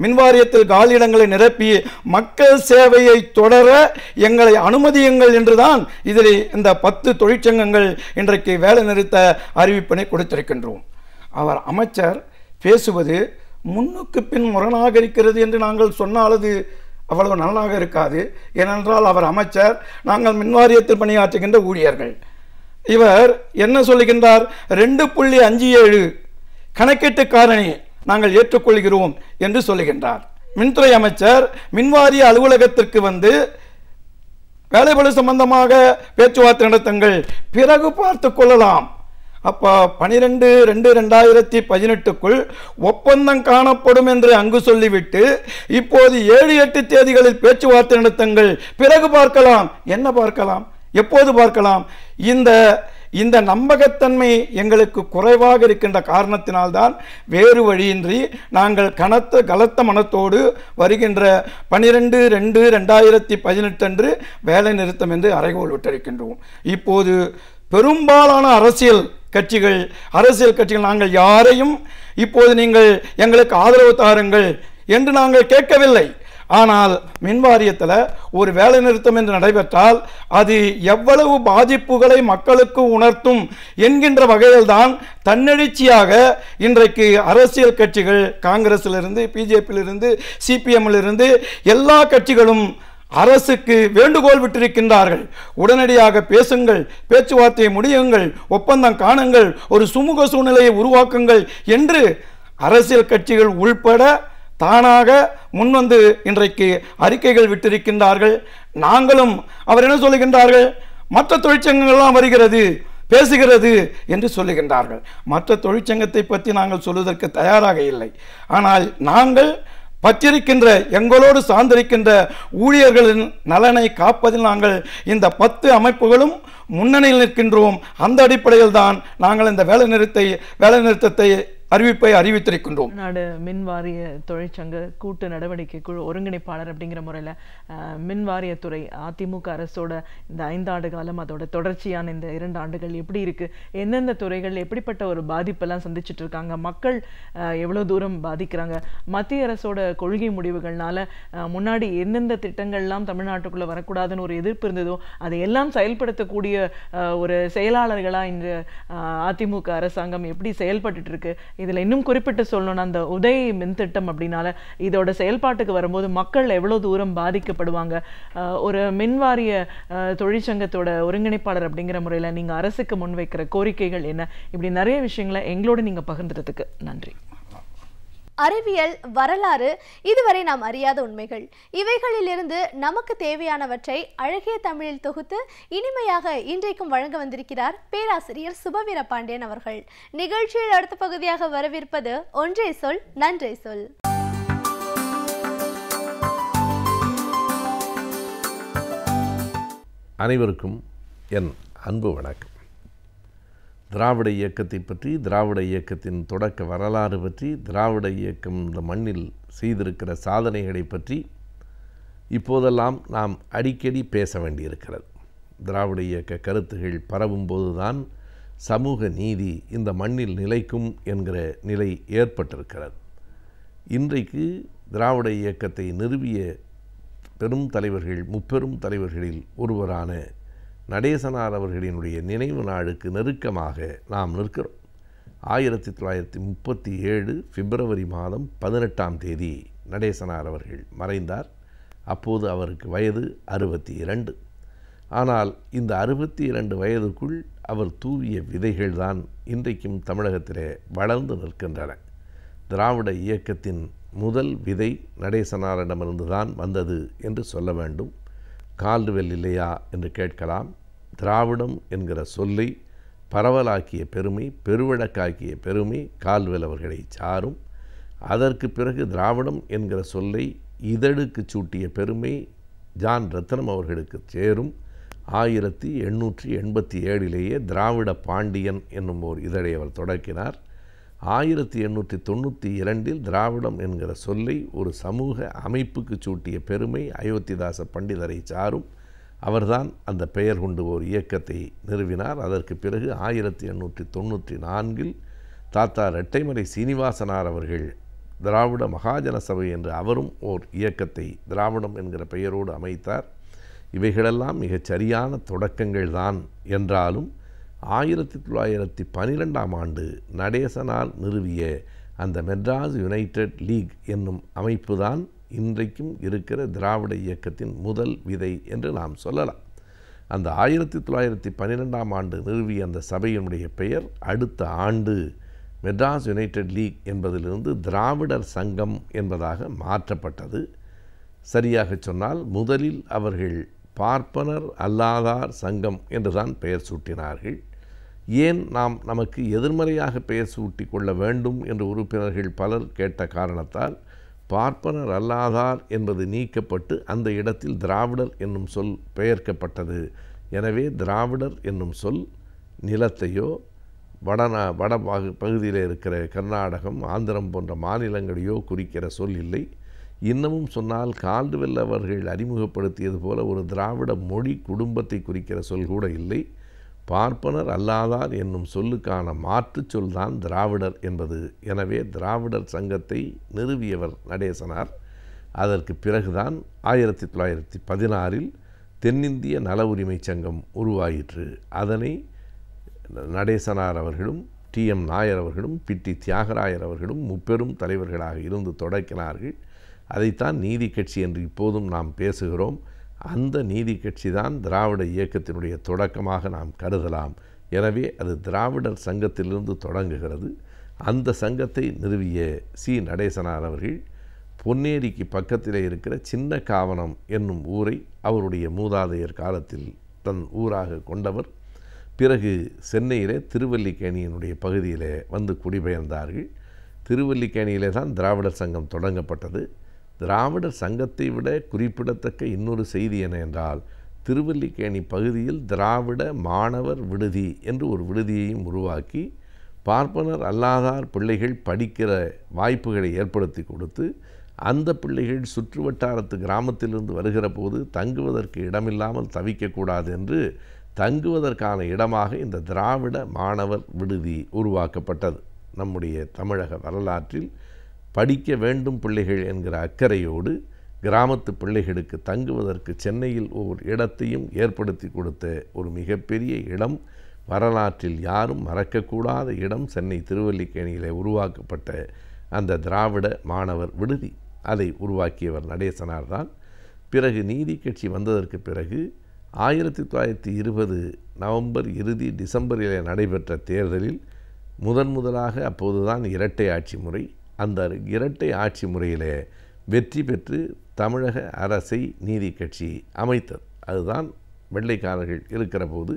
மின்வாரியத்தில் காலியிடங்களை நிரப்பி மக்கள் சேவையை தொடர எங்களை அனுமதியுங்கள் என்றுதான் இதில் இந்த 10 தொழிற்சங்கங்கள் இன்றைக்கு வேலை நிறுத்த அறிவிப்பினை கொடுத்திருக்கின்றோம். அவர் அமைச்சர் பேசுவது முன்னுக்கு பின் முரணாக இருக்கிறது என்று நாங்கள் சொன்னால் அது அவ்வளவு நல்லாக இருக்காது. ஏனென்றால் அவர் அமைச்சர், நாங்கள் மின்வாரியத்தில் பணியாற்றுகின்ற ஊழியர்கள். இவர் என்ன சொல்லுகின்றார்? 2.57 கணக்கீட்டு காரணி நாங்கள் ஏற்றுக்கொள்கிறோம் என்று சொல்லுகின்றார். மின்துறை அமைச்சர் மின்வாரிய அலுவலகத்திற்கு வந்து வேலைபளு சம்பந்தமாக பேச்சுவார்த்தை நடத்துங்கள், பிறகு பார்த்து கொள்ளலாம். அப்போ 12/2/2018 ஒப்பந்தம் காணப்படும் என்று அங்கு சொல்லிவிட்டு இப்போது 7-8 தேதிகளில் பேச்சுவார்த்தை நடத்துங்கள், பிறகு பார்க்கலாம். என்ன பார்க்கலாம்? எப்போது பார்க்கலாம்? இந்த நம்பகத்தன்மை எங்களுக்கு குறைவாக இருக்கின்ற காரணத்தினால்தான் வேறு வழியின்றி நாங்கள் கலத்த மனத்தோடு வருகின்ற 12/2/2018 அன்று வேலை நிறுத்தம் என்று அறைகோல் விட்டிருக்கின்றோம். இப்போது பெரும்பாலான அரசியல் கட்சிகள் நாங்கள் யாரையும் இப்போது நீங்கள் எங்களுக்கு ஆதரவு தாருங்கள் என்று நாங்கள் கேட்கவில்லை. ஆனால் மின்வாரியத்தில் ஒரு வேலை நிறுத்தம் என்று நடைபெற்றால் அது எவ்வளவு பாதிப்புகளை மக்களுக்கு உணர்த்தும் என்கின்ற வகையில்தான் தன்னெழுச்சியாக இன்றைக்கு அரசியல் கட்சிகள், காங்கிரஸிலிருந்து, பிஜேபியிலிருந்து, சிபிஎம்மிலிருந்து எல்லா கட்சிகளும் அரசுக்கு வேண்டுகோள் விட்டிருக்கின்றார்கள். உடனடியாக பேசுங்கள், பேச்சுவார்த்தையை முடியுங்கள், ஒப்பந்தம் காணுங்கள், ஒரு சுமூக சூழ்நிலையை உருவாக்குங்கள் என்று அரசியல் கட்சிகள் உள்பட தானாக முன்வந்து இன்றைக்கு அறிக்கைகள் விட்டிருக்கின்றார்கள். நாங்களும் அவர் என்ன சொல்லுகின்றார்கள்? மற்ற தொழிற்சங்கங்கள்லாம் வருகிறது, பேசுகிறது என்று சொல்லுகின்றார்கள். மற்ற தொழிற்சங்கத்தை பற்றி நாங்கள் சொல்வதற்கு தயாராக இல்லை. ஆனால் நாங்கள் பற்றிருக்கின்ற, எங்களோடு சார்ந்திருக்கின்ற ஊழியர்களின் நலனை காப்பதில் நாங்கள் இந்த 10 அமைப்புகளும் முன்னணியில் நிற்கின்றோம். அந்த அடிப்படையில் தான் நாங்கள் இந்த வேலை நிறுத்தத்தை அறிவிப்பை அறிவித்திருக்கின்றோம். நாடு மின்வாரிய தொழிற்சங்க கூட்டு நடவடிக்கை குழு ஒருங்கிணைப்பாளர் அப்படிங்கிற முறையில் மின்வாரியத்துறை அதிமுக அரசோட இந்த 5 ஆண்டு காலம், அதோட தொடர்ச்சியான இந்த 2 ஆண்டுகள் எப்படி இருக்கு, எந்தெந்த துறைகள் எப்படிப்பட்ட ஒரு பாதிப்பெல்லாம் சந்திச்சுட்டு இருக்காங்க, மக்கள் எவ்வளோ தூரம் பாதிக்கிறாங்க, மத்திய அரசோட கொள்கை முடிவுகள்னால முன்னாடி எந்தெந்த திட்டங்கள்லாம் தமிழ்நாட்டுக்குள்ள வரக்கூடாதுன்னு ஒரு எதிர்ப்பு இருந்ததோ அதையெல்லாம் செயல்படுத்தக்கூடிய ஒரு செயலாளர்களா இந்த அதிமுக அரசாங்கம் எப்படி செயல்பட்டு இருக்கு. இதுல இன்னும் குறிப்பிட்டு சொல்லணும்னா அந்த உதய் மின் திட்டம் அப்படின்னால இதோட செயல்பாட்டுக்கு வரும்போது மக்கள் எவ்வளவு தூரம் பாதிக்கப்படுவாங்க. ஒரு மின்வாரிய தொழிற்சங்கத்தோட ஒருங்கிணைப்பாளர் அப்படிங்கிற முறையில் நீங்க அரசுக்கு முன்வைக்கிற கோரிக்கைகள் என்ன, இப்படி நிறைய விஷயங்களை எங்களோட நீங்க பகிர்ந்ததுக்கு நன்றி. அறிவியல், வரலாறு, இதுவரை நாம் அறியாத உண்மைகள், இவைகளிலிருந்து நமக்கு தேவையானவற்றை அழகிய தமிழில் தொகுத்து இனிமையாக இன்றைக்கும் வழங்க வந்திருக்கிறார் பேராசிரியர் சுபவீர பாண்டியன் அவர்கள். நிகழ்ச்சியில் அடுத்த பகுதியாக வரவிருப்பது ஒன்றே சொல் நன்றே சொல். அனைவருக்கும் என் அன்பு வணக்கம். திராவிட இயக்கத்தை பற்றி, திராவிட இயக்கத்தின் தொடக்க வரலாறு பற்றி, திராவிட இயக்கம் இந்த மண்ணில் செய்திருக்கிற சாதனைகளை பற்றி இப்போதெல்லாம் நாம் அடிக்கடி பேச வேண்டியிருக்கிறது. திராவிட இயக்க கருத்துகள் பரவும்போது தான் சமூக நீதி இந்த மண்ணில் நிலைக்கும் என்கிற நிலை ஏற்பட்டிருக்கிறது. இன்றைக்கு திராவிட இயக்கத்தை நிறுவிய பெரும் தலைவர்கள், முப்பெரும் தலைவர்களில் ஒருவரான நடேசனார் அவர்களினுடைய நினைவு நாளுக்கு நெருக்கமாக நாம் நிற்கிறோம். 1937 பிப்ரவரி மாதம் 18ஆம் தேதி நடேசனார் அவர்கள் மறைந்தார். அப்போது அவருக்கு வயது 62. ஆனால் இந்த 62 வயதுக்குள் அவர் தூவிய விதைகள்தான் இன்றைக்கும் தமிழகத்திலே வளர்ந்து நிற்கின்றன. திராவிட இயக்கத்தின் முதல் விதை நடேசனாரிடமிருந்து தான் வந்தது என்று சொல்ல வேண்டும். கால்டுவெல் இல்லையா என்று கேட்கலாம். திராவிடம் என்கிற சொல்லை பரவலாக்கிய பெருமை, பெருவழக்காக்கிய பெருமை கால்டுவெல் அவர்களை சாரும். அதற்கு பிறகு திராவிடம் என்கிற சொல்லை இதழுக்கு சூட்டிய பெருமை ஜான் ரத்னம் அவர்களுக்கு சேரும். 1887 திராவிட பாண்டியன் என்னும் ஓர் இதழை அவர் தொடக்கினார். 1892 திராவிடம் என்கிற சொல்லை ஒரு சமூக அமைப்புக்கு சூட்டிய பெருமை அயோத்திதாச பண்டிதரை சாரும். அவர்தான் அந்த பெயர் கொண்டு ஓர் இயக்கத்தை நிறுவினார். அதற்கு பிறகு 1894 தாத்தா ரெட்டைமலை சீனிவாசனார் அவர்கள் திராவிட மகாஜன சபை என்று அவரும் ஓர் இயக்கத்தை திராவிடம் என்கிற பெயரோடு அமைத்தார். இவைகளெல்லாம் மிகச் சரியான தொடக்கங்கள் தான் என்றாலும் 1912 நடேசனால் நிறுவிய அந்த மெட்ராஸ் யுனைடெட் லீக் என்னும் அமைப்புதான் இன்றைக்கும் இருக்கிற திராவிட இயக்கத்தின் முதல் விதை என்று நாம் சொல்லலாம். அந்த 1912 நிறுவிய அந்த சபையினுடைய பெயர் அடுத்த ஆண்டு மெட்ராஸ் யுனைடெட் லீக் என்பதிலிருந்து திராவிடர் சங்கம் என்பதாக மாற்றப்பட்டது. சரியாக சொன்னால் முதலில் அவர்கள் பார்ப்பனர் அல்லாதார் சங்கம் என்றுதான் பெயர் சூட்டினார்கள். ஏன் நமக்கு எதிர்மறையாக பெயர் சூட்டி கொள்ள வேண்டும் என்று உறுப்பினர்கள் பலர் கேட்ட காரணத்தால் பார்ப்பனர் அல்லாதார் என்பது நீக்கப்பட்டு அந்த இடத்தில் திராவிடர் என்னும் சொல் பெயர்க்கப்பட்டது. எனவே திராவிடர் என்னும் சொல் நிலத்தையோ வட பகுதியில் இருக்கிற கர்நாடகம், ஆந்திரம் போன்ற மாநிலங்களையோ குறிக்கிற சொல் இல்லை. இன்னமும் சொன்னால் கால்டுவெல் அவர்கள் அறிமுகப்படுத்தியது போல ஒரு திராவிட மொழி குடும்பத்தை குறிக்கிற சொல் கூட இல்லை. பார்ப்பனர் அல்லாதார் என்னும் சொல்லுக்கான மாற்று சொல்தான் திராவிடர் என்பது. எனவே திராவிடர் சங்கத்தை நிறுவியவர் நடேசனார். அதற்கு பிறகுதான் 1916 தென்னிந்திய நல உரிமை சங்கம் உருவாயிற்று. அதனை நடேசனார் அவர்களும் டி.எம். நாயர் அவர்களும் பி.டி. தியாகராயர் அவர்களும் முப்பெரும் தலைவர்களாக இருந்து தொடக்கினார்கள். அதைத்தான் நீதி கட்சி என்று இப்போதும் நாம் பேசுகிறோம். அந்த நீதி கட்சி தான் திராவிட இயக்கத்தினுடைய தொடக்கமாக நாம் கருதலாம். எனவே அது திராவிடர் சங்கத்திலிருந்து தொடங்குகிறது. அந்த சங்கத்தை நிறுவிய சி. நடேசனார் அவர்கள் பொன்னேரிக்கு பக்கத்திலே இருக்கிற சின்ன காவனம் என்னும் ஊரை அவருடைய மூதாதையர் காலத்தில் தன் ஊராக கொண்டவர். பிறகு சென்னையிலே திருவல்லிக்கேணியினுடைய பகுதியிலே வந்து குடிபெயர்ந்தார்கள். திருவல்லிக்கேணியிலே தான் திராவிடர் சங்கம் தொடங்கப்பட்டது. திராவிடர் சங்கத்தை விட குறிப்பிடத்தக்க இன்னொரு செய்தி என்ன என்றால், திருவல்லிக்கேணி பகுதியில் திராவிட மாணவர் விடுதி என்று ஒரு விடுதியையும் உருவாக்கி பார்ப்பனர் அல்லாதார் பிள்ளைகள் படிக்கிற வாய்ப்புகளை ஏற்படுத்தி கொடுத்து, அந்த பிள்ளைகள் சுற்று வட்டாரத்து கிராமத்திலிருந்து வருகிற போது தங்குவதற்கு இடமில்லாமல் தவிக்கக்கூடாது என்று தங்குவதற்கான இடமாக இந்த திராவிட மாணவர் விடுதி உருவாக்கப்பட்டது. நம்முடைய தமிழக வரலாற்றில் படிக்க வேண்டும் பிள்ளைகள் என்கிற அக்கறையோடு கிராமத்து பிள்ளைகளுக்கு தங்குவதற்கு சென்னையில் ஓர் இடத்தையும் ஏற்படுத்தி கொடுத்த ஒரு மிகப்பெரிய இடம், வரலாற்றில் யாரும் மறக்கக்கூடாத இடம், சென்னை திருவல்லிக்கேணியில் உருவாக்கப்பட்ட அந்த திராவிட மாணவர் விடுதி. அதை உருவாக்கியவர் நடேசனார் தான். பிறகு நீதி கட்சி வந்ததற்கு பிறகு 1920 நவம்பர் இறுதி டிசம்பரில் நடைபெற்ற தேர்தலில் முதலாக அப்போதுதான் இரட்டை ஆட்சி முறை. அந்த இரட்டை ஆட்சி முறையிலே வெற்றி பெற்று தமிழக அரசை நீதி கட்சி அமைத்தது. அதுதான் வெள்ளைக்காரர்கள் இருக்கிற போது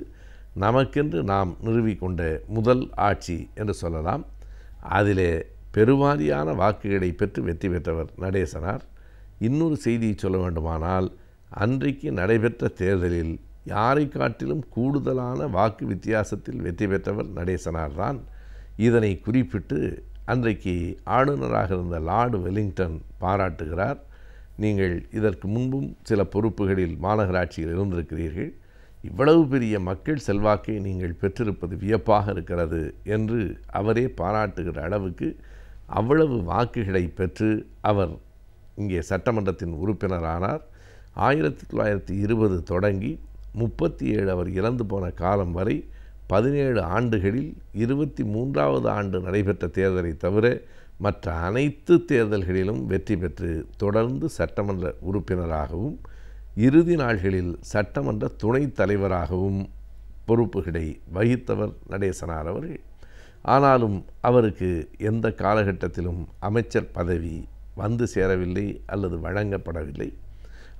நமக்கென்று நாம் நிறுவிக்கொண்ட முதல் ஆட்சி என்று சொல்லலாம். அதிலே பெருவாரியான வாக்குகளை பெற்று வெற்றி பெற்றவர் நடேசனார். இன்னொரு செய்தியை சொல்ல வேண்டுமானால், அன்றைக்கு நடைபெற்ற தேர்தலில் யாரை காட்டிலும் கூடுதலான வாக்கு வித்தியாசத்தில் வெற்றி பெற்றவர் நடேசனார் தான். இதனை குறிப்பிட்டு அன்றைக்கு ஆளுநராக இருந்த லார்டு வெலிங்டன் பாராட்டுகிறார். நீங்கள் இதற்கு முன்பும் சில பொறுப்புகளில் மாநகராட்சியில் இருந்திருக்கிறீர்கள், இவ்வளவு பெரிய மக்கள் செல்வாக்கை நீங்கள் பெற்றிருப்பது வியப்பாக இருக்கிறது என்று அவரே பாராட்டுகிற அளவுக்கு அவ்வளவு வாக்குகளை பெற்று அவர் இங்கே சட்டமன்றத்தின் உறுப்பினரானார். 1920 தொடங்கி 37 அவர் இறந்து போன காலம் வரை 17 ஆண்டுகளில் 23வது ஆண்டு நடைபெற்ற தேர்தலை தவிர மற்ற அனைத்து தேர்தல்களிலும் வெற்றி பெற்று தொடர்ந்து சட்டமன்ற உறுப்பினராகவும் இறுதி நாள்களில் சட்டமன்ற துணைத் தலைவராகவும் பொறுப்புகளை வகித்தவர் நடேசனார் அவர்கள். ஆனாலும் அவருக்கு எந்த காலகட்டத்திலும் அமைச்சர் பதவி வந்து சேரவில்லை அல்லது வழங்கப்படவில்லை.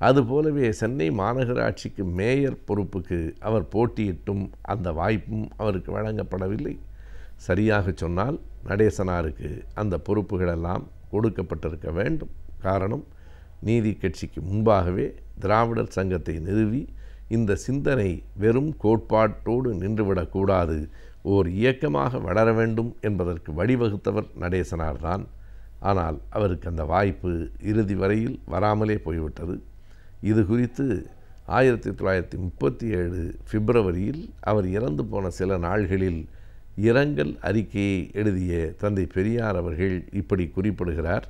அதுபோலவே சென்னை மாநகராட்சிக்கு மேயர் பொறுப்புக்கு அவர் போட்டியிட்டும் அந்த வாய்ப்பும் அவருக்கு வழங்கப்படவில்லை. சரியாக சொன்னால் நடேசனாருக்கு அந்த பொறுப்புகளெல்லாம் கொடுக்கப்பட்டிருக்க வேண்டும். காரணம், நீதி கட்சிக்கு முன்பாகவே திராவிடர் சங்கத்தை நிறுவி இந்த சிந்தனை வெறும் கோட்பாட்டோடு நின்றுவிடக்கூடாது, ஓர் இயக்கமாக வளர வேண்டும் என்பதற்கு வழிவகுத்தவர் நடேசனார்தான். ஆனால் அவருக்கு அந்த வாய்ப்பு இறுதி வரையில் வராமலே போய்விட்டது. இது குறித்து 1937 பிப்ரவரியில் அவர் இறந்து போன சில நாள்களில் இரங்கல் அறிக்கையை எழுதிய தந்தை பெரியார் அவர்கள் இப்படி குறிப்பிடுகிறார்.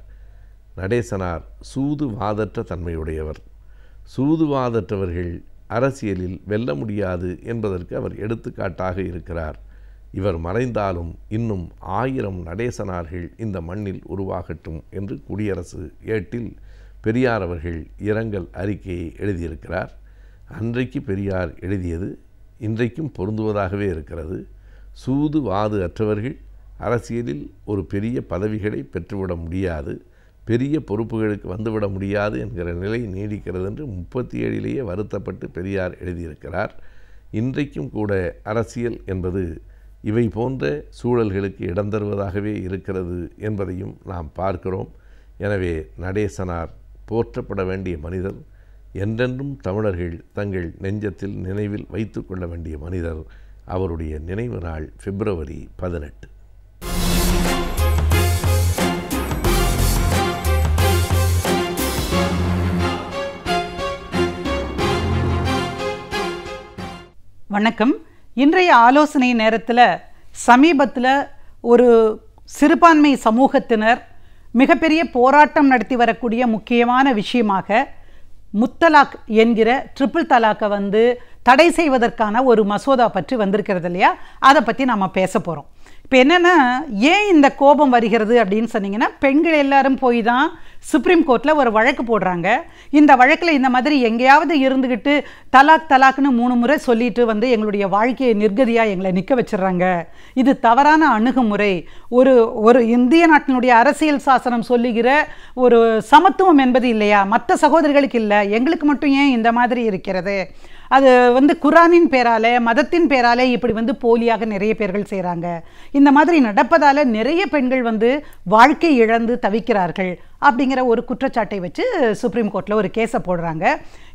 நடேசனார் சூதுவாதற்ற தன்மையுடையவர். சூதுவாதற்றவர்கள் அரசியலில் வெல்ல முடியாது என்பதற்கு அவர் எடுத்துக்காட்டாக இருக்கிறார். இவர் மறைந்தாலும் இன்னும் 1000 நடேசனார்கள் இந்த மண்ணில் உருவாகட்டும் என்று குடியரசு ஏட்டில் பெரியார் அவர்கள் இரங்கல் அறிக்கையை எழுதியிருக்கிறார். அன்றைக்கு பெரியார் எழுதியது இன்றைக்கும் பொருந்துவதாகவே இருக்கிறது. சூதுவாது அற்றவர்கள் அரசியலில் ஒரு பெரிய பதவிகளை பெற்றுவிட முடியாது, பெரிய பொறுப்புகளுக்கு வந்துவிட முடியாது என்கிற நிலை நீடிக்கிறது என்று 37லேயே வருத்தப்பட்டு பெரியார் எழுதியிருக்கிறார். இன்றைக்கும் கூட அரசியல் என்பது இவை போன்ற சூழல்களுக்கு இடம் தருவதாகவே இருக்கிறது என்பதையும் நாம் பார்க்கிறோம். எனவே நடேசனார் போற்றப்பட வேண்டிய மனிதர், என்றென்றும் தமிழர்கள் தங்கள் நெஞ்சத்தில் நினைவில் வைத்து கொள்ள வேண்டிய மனிதர். அவருடைய நினைவு நாள் பிப்ரவரி 18. வணக்கம். இன்றைய ஆலோசனை நேரத்தில் சமீபத்தில் ஒரு சிறுபான்மை சமூகத்தினர் மிகப்பெரிய போராட்டம் நடத்தி வரக்கூடிய முக்கியமான விஷயமாக முத்தலாக் என்கிற ட்ரிபிள் தலாக்கை தடை செய்வதற்கான ஒரு மசோதா பற்றி வந்திருக்கிறது இல்லையா, அதை பற்றி நம்ம பேச போகிறோம். இப்போ என்னென்னா, ஏன் இந்த கோபம் வருகிறது அப்படின்னு சொன்னீங்கன்னா, பெண்கள் எல்லாரும் போய் தான் சுப்ரீம் கோர்ட்டில் ஒரு வழக்கு போடுறாங்க. இந்த வழக்கில் இந்த மாதிரி எங்கேயாவது இருந்துக்கிட்டு தலாக்னு 3 முறை சொல்லிட்டு எங்களுடைய வாழ்க்கையை நிர்கதியாக எங்களை நிற்க வச்சிடுறாங்க. இது தவறான அணுகுமுறை. ஒரு இந்திய நாட்டினுடைய அரசியல் சாசனம் சொல்லுகிற ஒரு சமத்துவம் என்பது இல்லையா, மற்ற சகோதரிகளுக்கு இல்லை, எங்களுக்கு மட்டும் ஏன் இந்த மாதிரி இருக்கிறது? அது குரானின் பேராலே மதத்தின் பேராலே இப்படி போலியாக நிறைய பேர்கள் செய்கிறாங்க. இந்த மாதிரி நடப்பதால் நிறைய பெண்கள் வாழ்க்கை இழந்து தவிக்கிறார்கள் அப்படிங்கிற ஒரு குற்றச்சாட்டை வச்சு சுப்ரீம் கோர்ட்டில் ஒரு கேஸை போடுறாங்க.